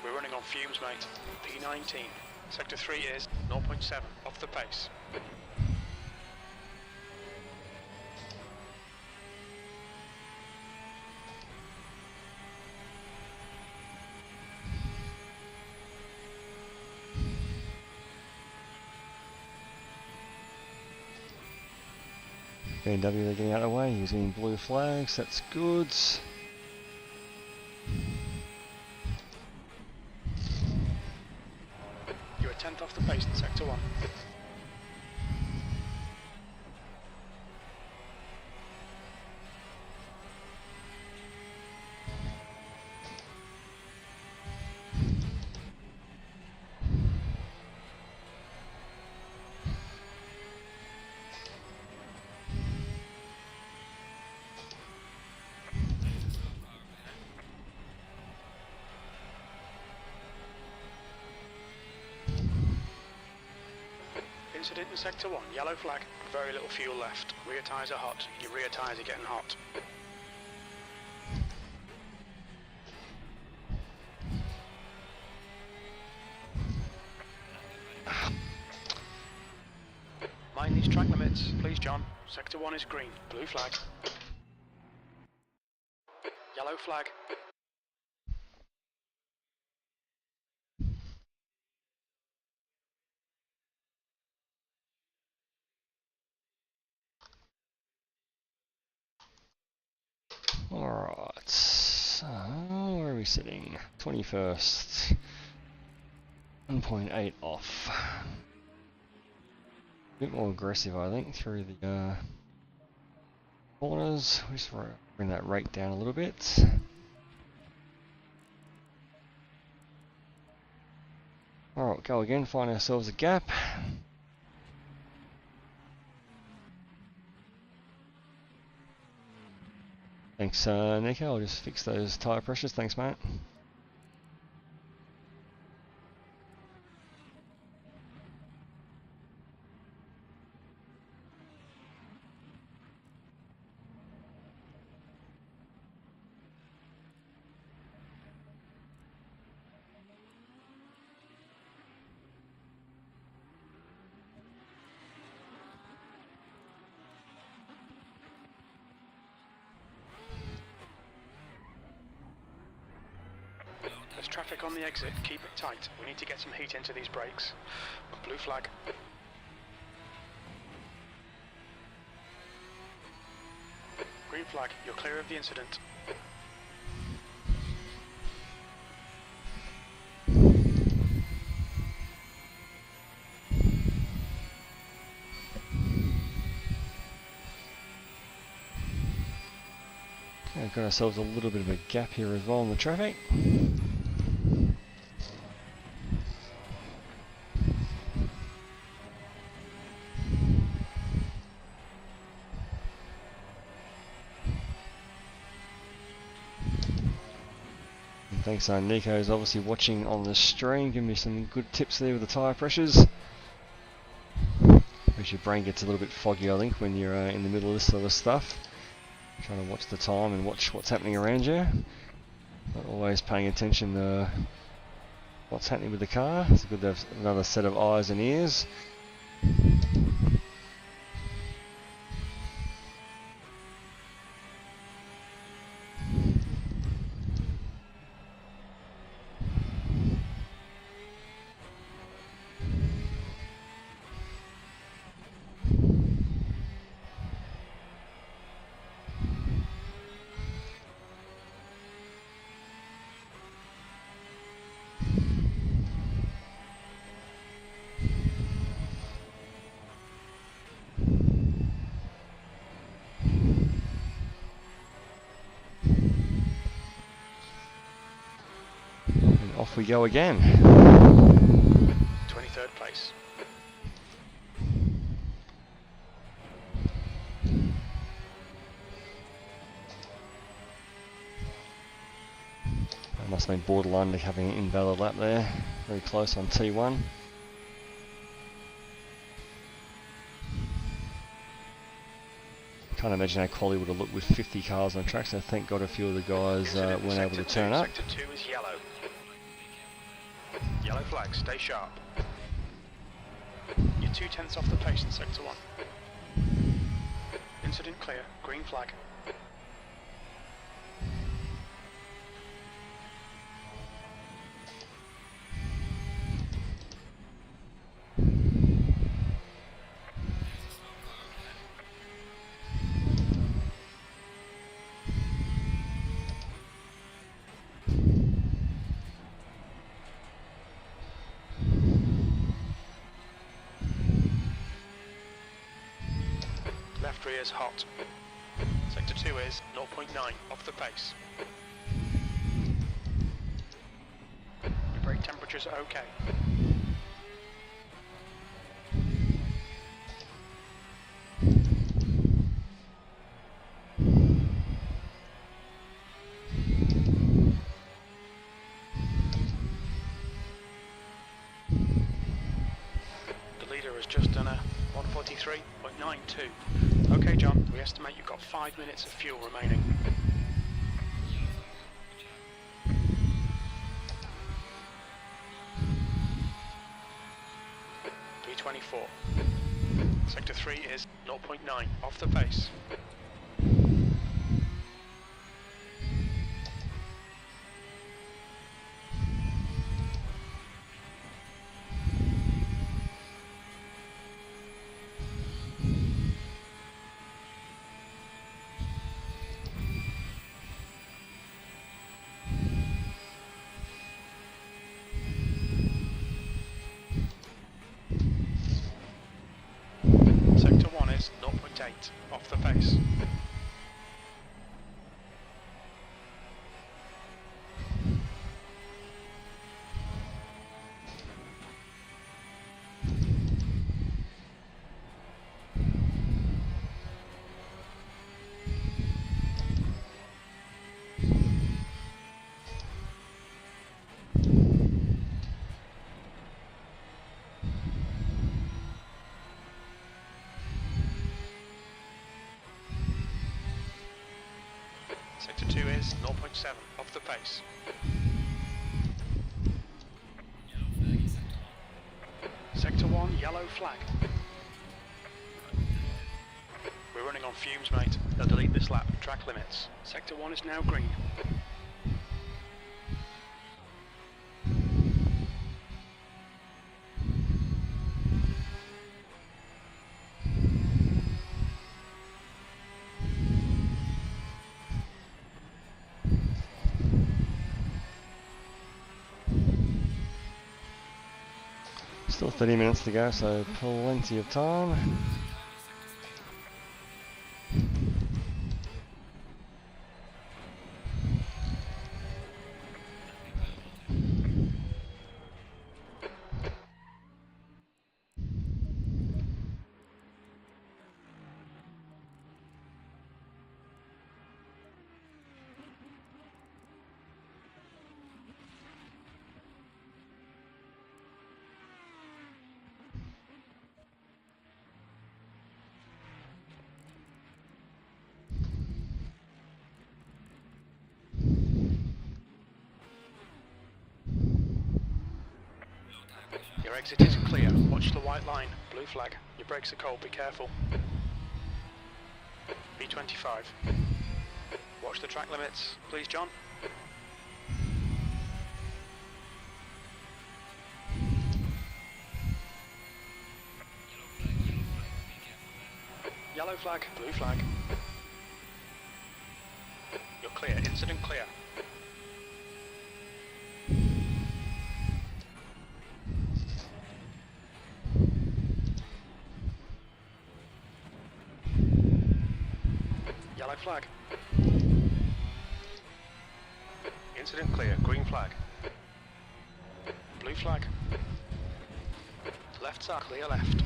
We're running on fumes, mate. P19. Sector 3 is 0.7 off the pace. BMW, they're getting out of the way, using blue flags, that's good. You're a 10th off the pace in sector 1. Incident in sector 1, yellow flag, very little fuel left. Rear tyres are hot, your rear tyres are getting hot. Mind these track limits, please John. Sector 1 is green, blue flag. Yellow flag. Alright, so where are we sitting? 21st. 1.8 off. A bit more aggressive, I think, through the corners. We just bring that rate down a little bit. Alright, go again, find ourselves a gap. Thanks, Nico. I'll just fix those tyre pressures. Thanks, mate. There's traffic on the exit, keep it tight. We need to get some heat into these brakes. Blue flag. Green flag, you're clear of the incident. Okay, got ourselves a little bit of a gap here as well in the traffic. Thanks, Nico's obviously watching on the stream, giving me some good tips there with the tyre pressures. Because your brain gets a little bit foggy, I think, when you're in the middle of this sort of stuff. Trying to watch the time and watch what's happening around you. Not always paying attention to what's happening with the car. It's good to have another set of eyes and ears. off we go again. 23rd place. That must have been borderline to having an invalid lap there. Very close on T1. Can't imagine how Qualy would have looked with 50 cars on the track, so thank God a few of the guys weren't able to turn up. Sector 2 is yellow. Yellow flag, stay sharp. You're 2/10 off the pace in Sector 1. Incident clear, green flag. Left rear is hot. Sector 2 is 0.9 off the pace. Your brake temperatures are okay. The leader has just done a 143.92. Okay, John, we estimate you've got 5 minutes of fuel remaining. .324. Sector 3 is 0.9 off the pace. Sector 1 is 0.8 off the pace. Sector 2 is 0.7 off the pace. Sector 1, yellow flag. We're running on fumes, mate. They'll delete this lap. Track limits. Sector 1 is now green. Still 30 minutes to go, so plenty of time. Your exit is clear. Watch the white line. Blue flag. Your brakes are cold. Be careful. B25. Watch the track limits. Please, John. Yellow flag. Blue flag. You're clear. Incident clear. Yellow flag. Incident clear. Green flag. Blue flag. Left side, clear left.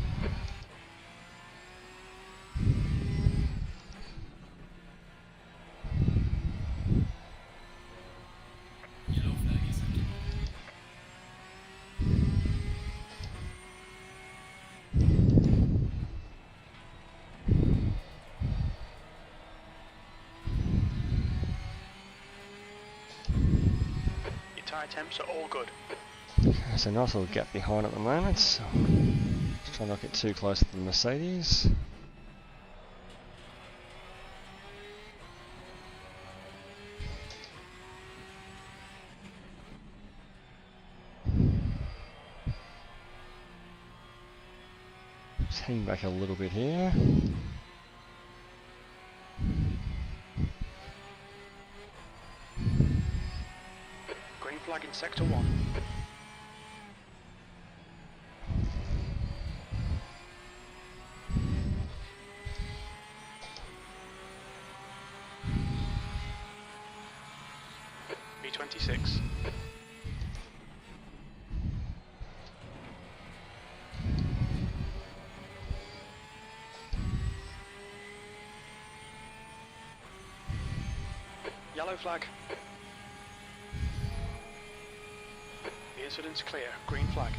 Yellow flag accepted. Your tyre temps are all good. There's a nice little gap behind at the moment, so just try not to get too close to the Mercedes. Just hang back a little bit here. Green flag in sector 1. B26. Yellow flag. The incident's clear. Green flag.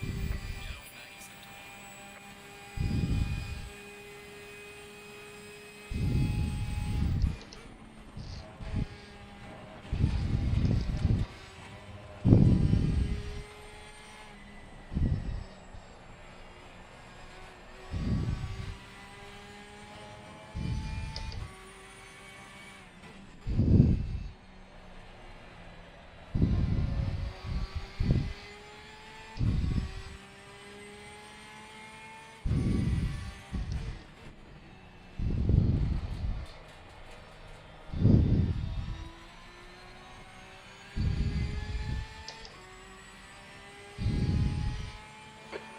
Yellow flag accepted.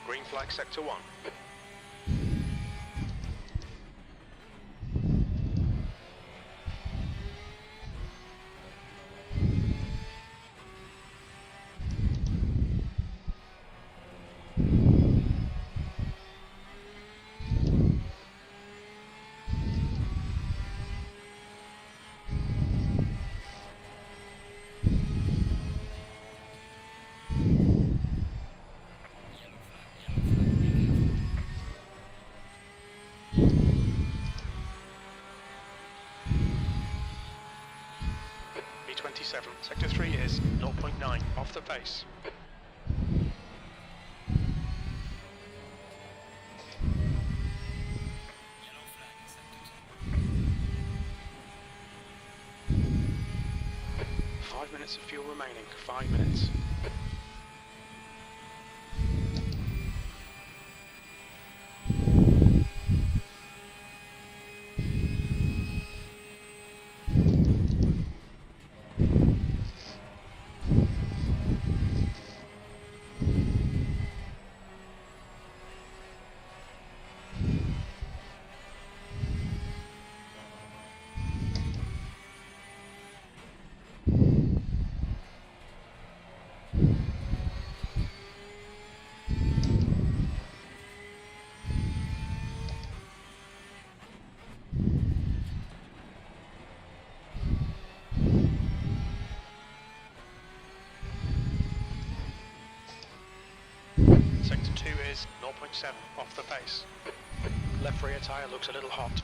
Green flag sector 1. B27. Sector 3 is 0.9 off the pace. Yellow flag accepted. 5 minutes of fuel remaining. 5 minutes. Sector 2 is 0.7 off the pace. Left rear tyre looks a little hot.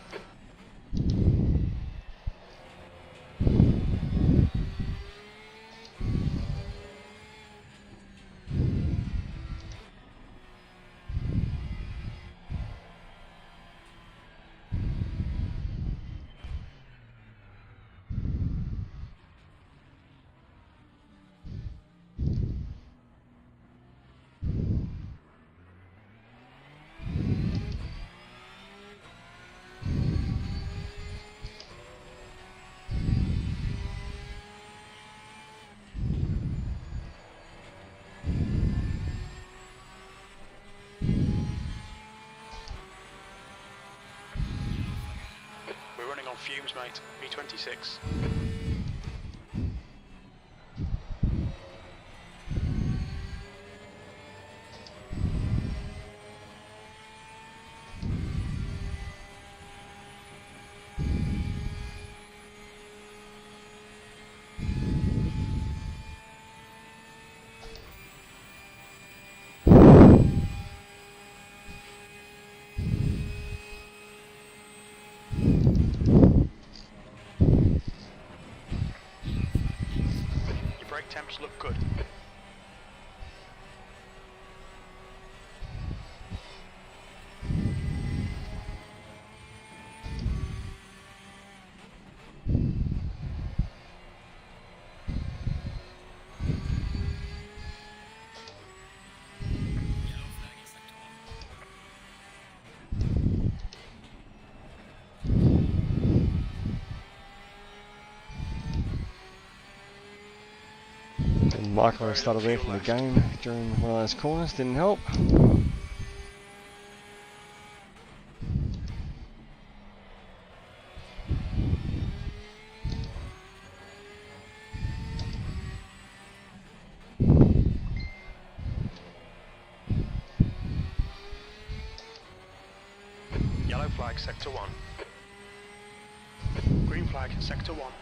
We're running on fumes, mate. B26. Temps look good. Michael started there from the game during one of those corners, didn't help. Yellow flag, sector 1. Green flag, sector 1.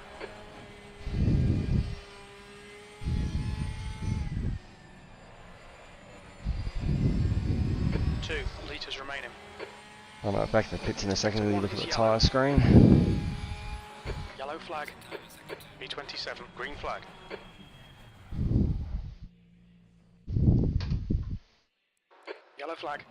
2 litres remaining. I'm back to the pits in a second and look at the tyre screen. Yellow flag, B27, green flag. Yellow flag.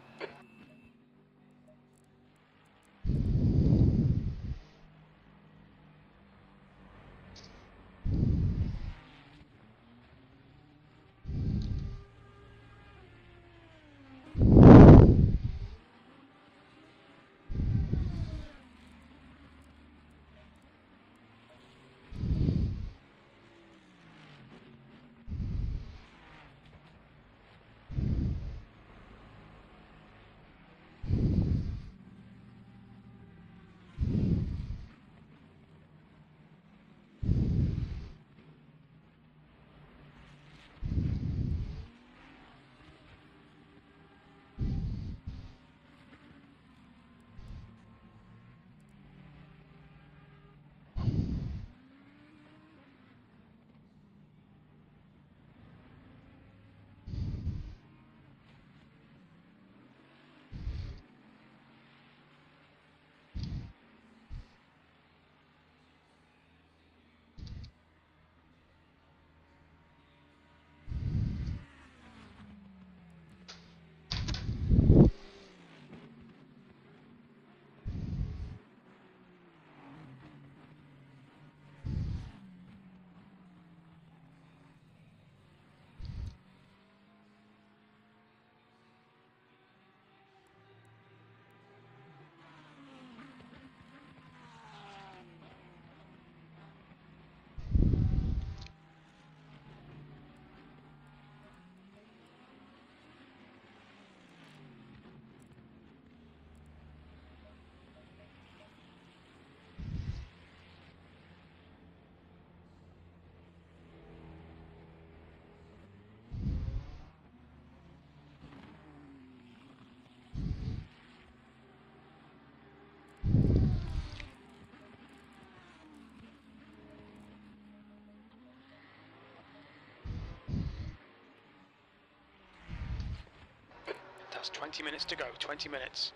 That's 20 minutes to go, 20 minutes.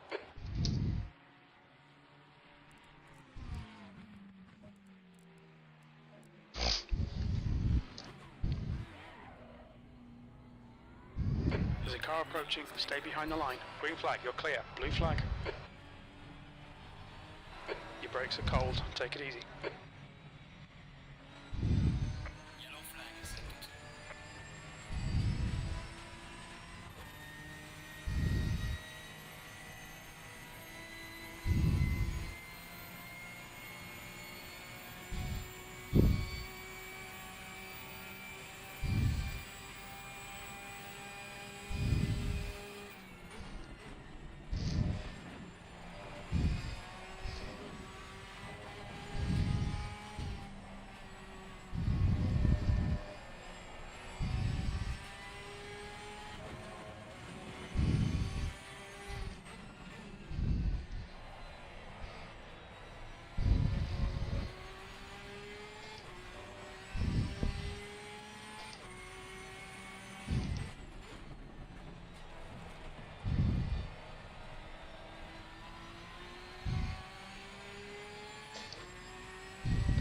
There's a car approaching, stay behind the line. Green flag, you're clear. Blue flag. Your brakes are cold, take it easy. Yellow flag is sector 2.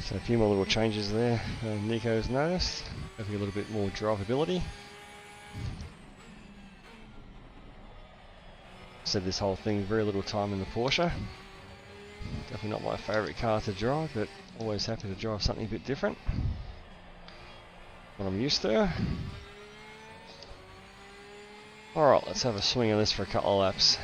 So a few more little changes there Nico's noticed. Having a little bit more drivability. Said this whole thing, very little time in the Porsche. Definitely not my favourite car to drive, but always happy to drive something a bit different. What I'm used to. Alright, let's have a swing of this for a couple of laps.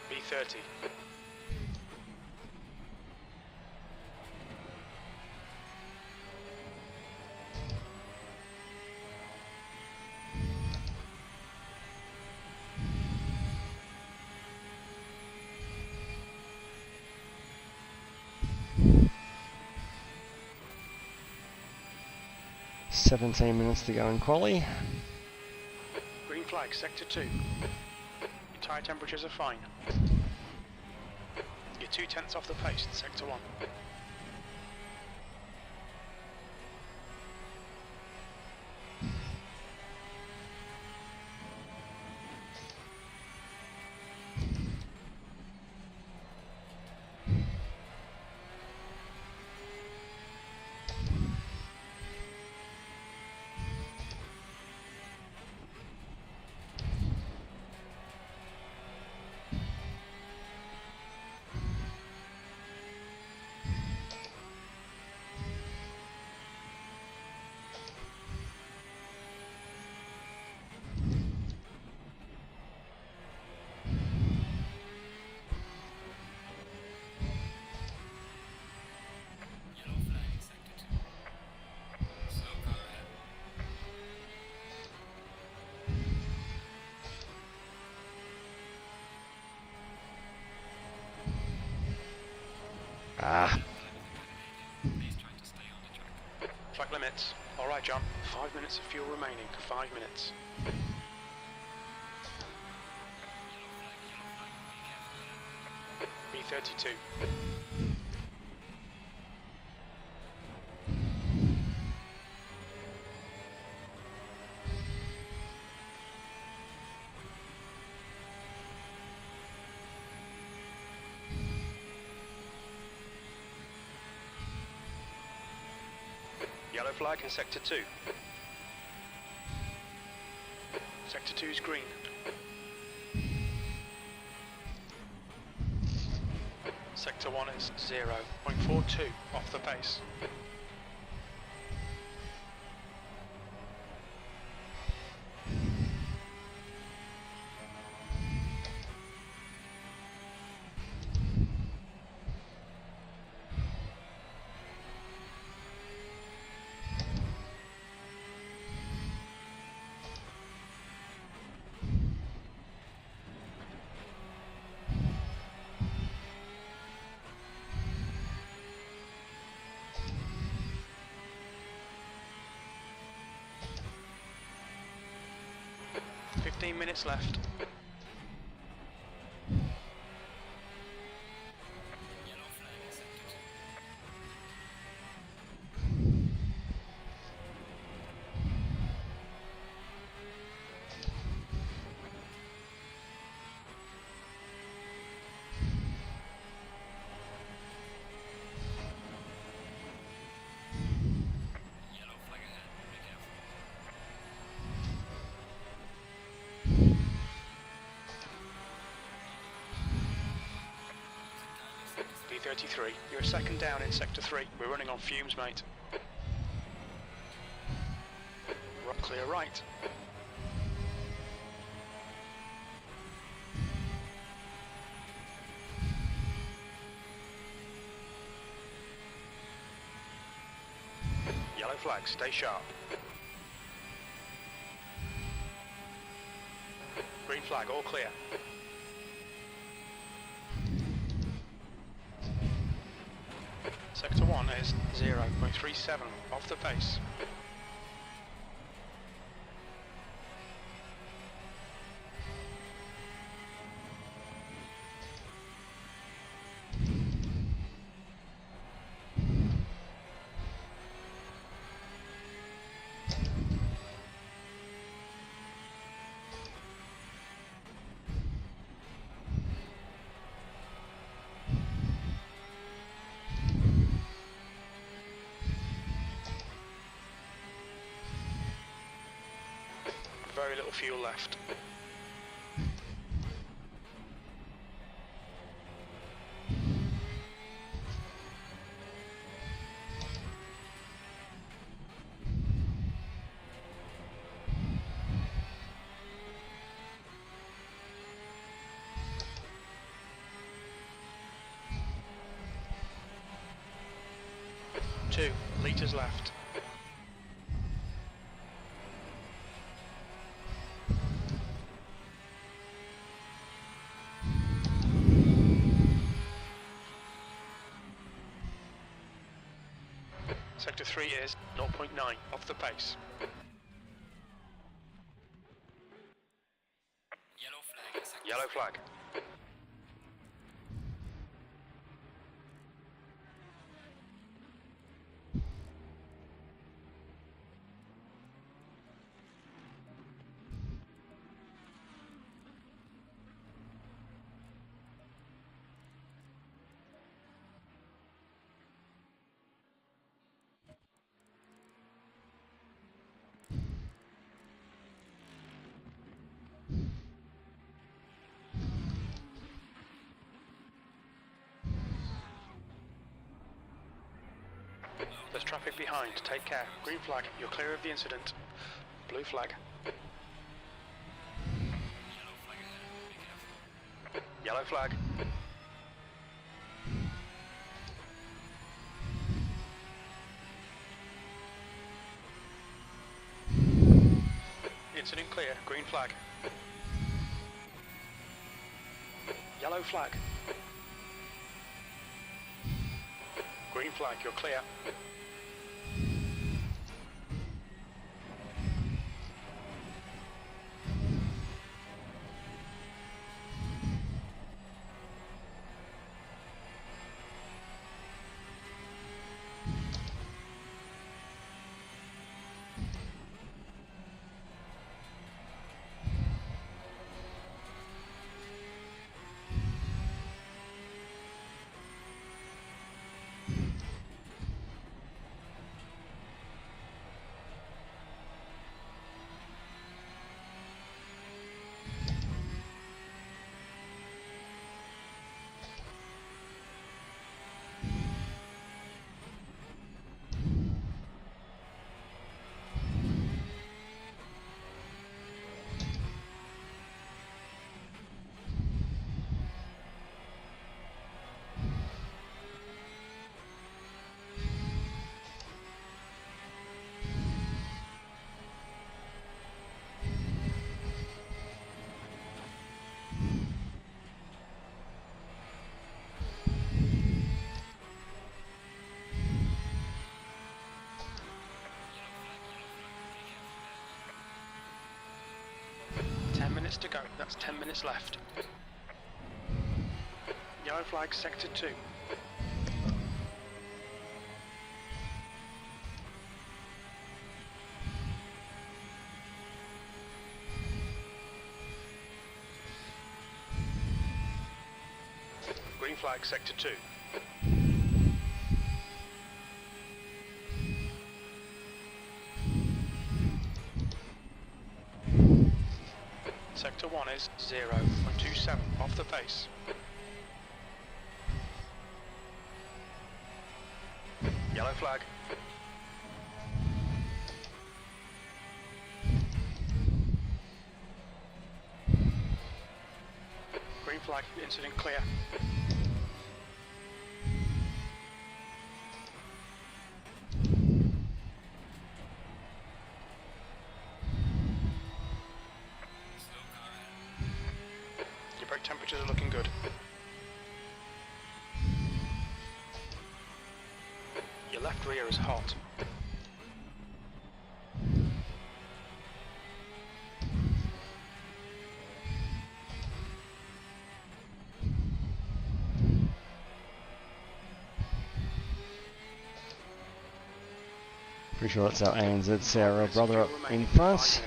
B30. "17 minutes to go in Qualy." Green flag, sector 2. Your tyre temperatures are fine. You're 2/10 off the pace in sector 1. Ah. Track limits. Alright, John. 5 minutes of fuel remaining. 5 minutes. B32. Yellow flag in sector 2. Sector 2 is green. Sector 1 is 0.42 off the pace. Minutes left. B33, you're a second down in sector 3. We're running on fumes, mate. Clear right. Yellow flag, stay sharp. Green flag, all clear. Sector 1 is 0.37 off the pace. little fuel left. Two litres left. Sector 3 is 0.9 off the pace. Yellow flag. Yellow flag. There's traffic behind, take care. Green flag, you're clear of the incident. Blue flag. Yellow flag. Incident clear, green flag. Yellow flag. Green flag, you're clear. To go, that's 10 minutes left. Yellow flag, sector 2. Green flag, sector 2. Sector 1 is 0.27 off the pace. Yellow flag. Green flag, incident clear. Temperatures are looking good. Your left rear is hot. Pretty sure that's our ANZ Sarah brother up in front.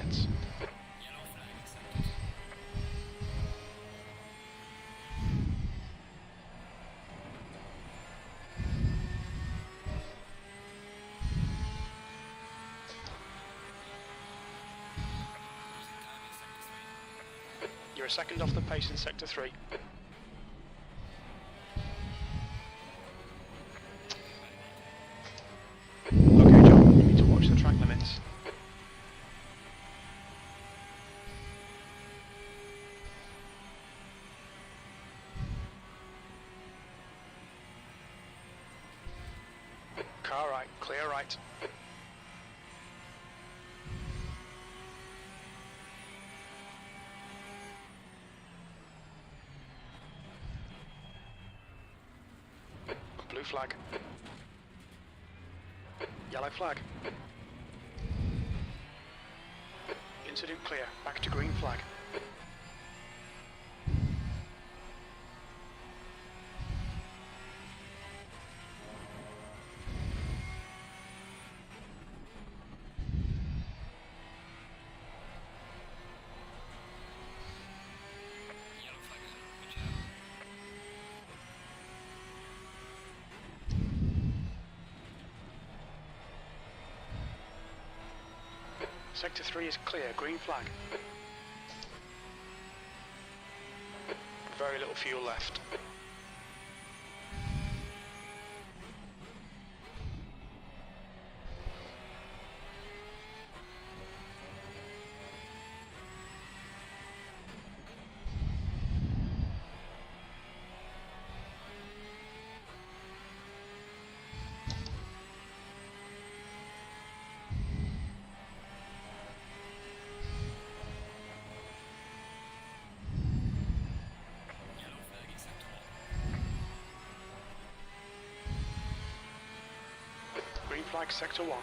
You're a second off the pace in Sector 3. Okay, John, you need to watch the track limits. Car right, clear right. Blue flag. Yellow flag. Incident clear. Back to green flag. Sector 3 is clear, green flag. Very little fuel left. Green flag, Sector 1.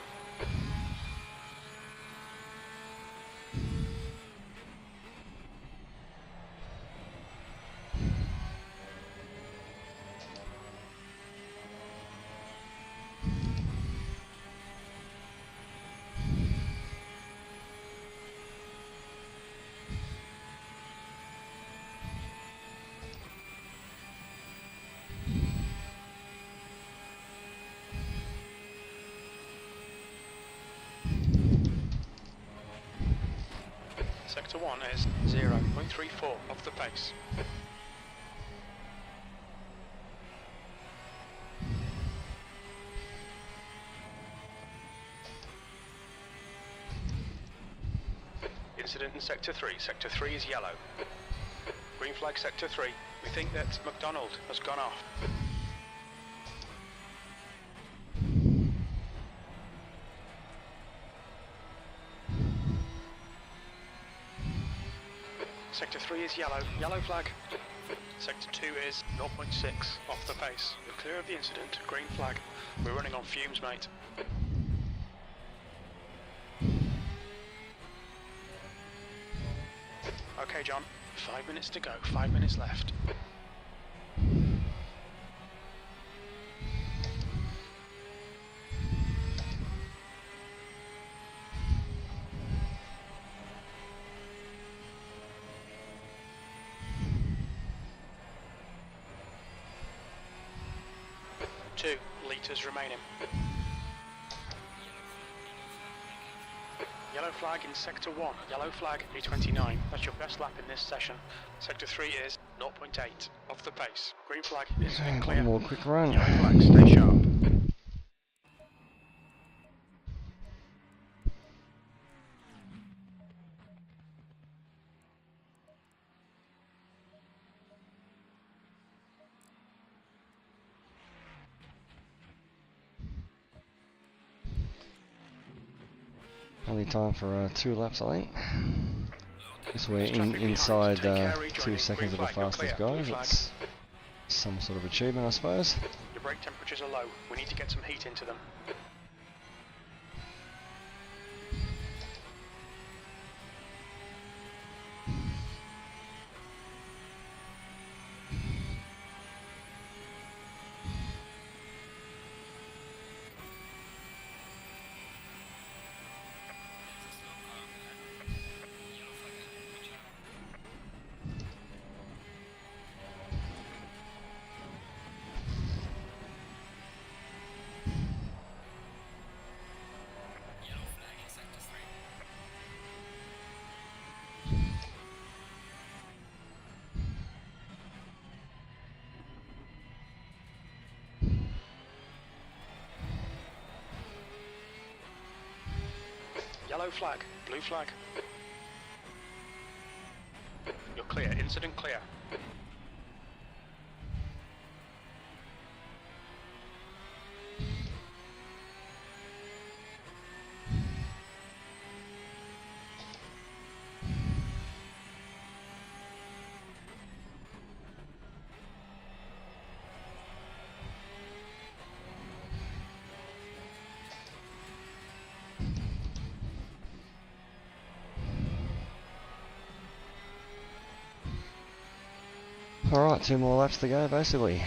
Sector 1 is 0.34 off the pace. Incident in Sector 3. Sector 3 is yellow. Green flag Sector 3. We think that McDonald has gone off. Sector 3 is yellow. Yellow flag. Sector 2 is 0.6 off the pace. We're clear of the incident. Green flag. We're running on fumes, mate. Okay, John. 5 minutes to go. 5 minutes left. Two litres remaining. Yellow flag in Sector 1. Yellow flag, E29. That's your best lap in this session. Sector 3 is 0.8 off the pace. Green flag, incident clear. One more quick run. Yellow flag, stay sharp. Only time for 2 laps, I think. Because we're inside 2 seconds of the fastest guys. It's some sort of achievement, I suppose. Your brake temperatures are low. We need to get some heat into them. Yellow flag, blue flag. You're clear, incident clear. Alright, 2 more laps to go basically.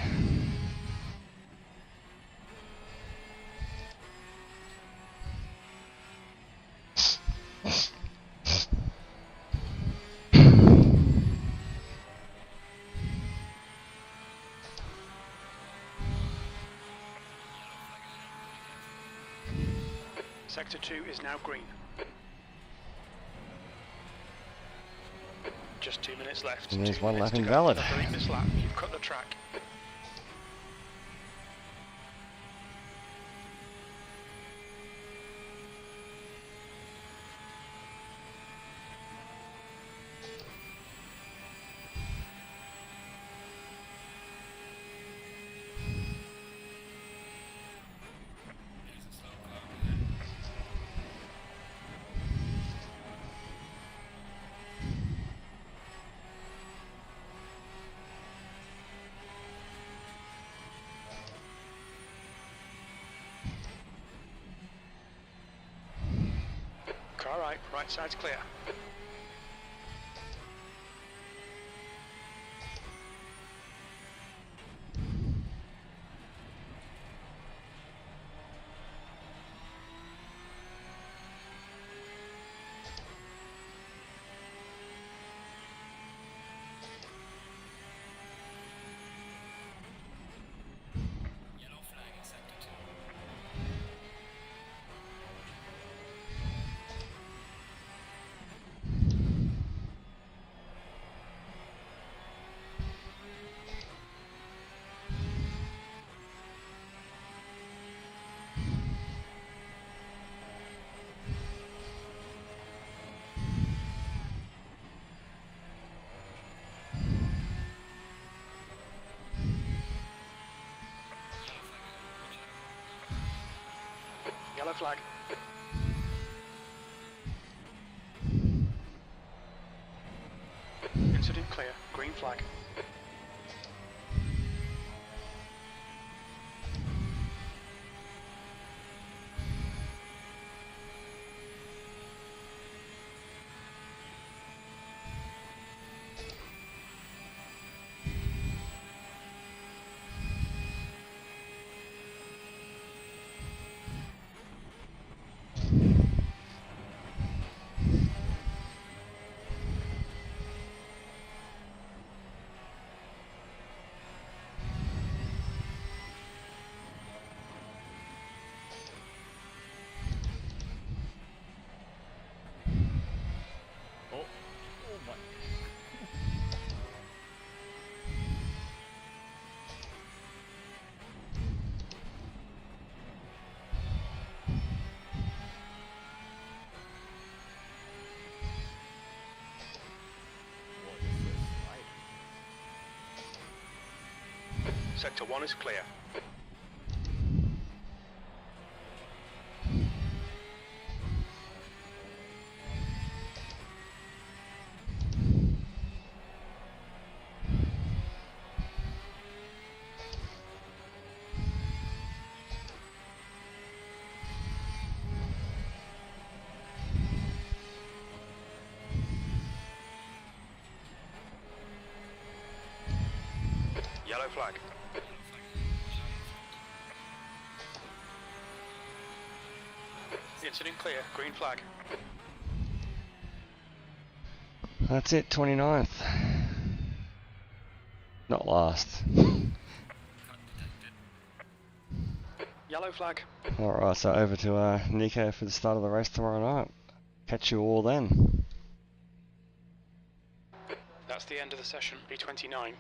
Sector 2 is now green. Just 2 minutes left. And there's 2 one minutes lap to go. invalid. Delete this lap. You've cut the track. Car right side's clear. Yellow flag in sector 2. Yellow flag. Incident clear. Green flag. Sector 1 is clear. Yellow flag. Incident clear. Green flag. That's it, 29th. Not last. Yellow flag. Alright, so over to Nico for the start of the race tomorrow night. Catch you all then. That's the end of the session. B29.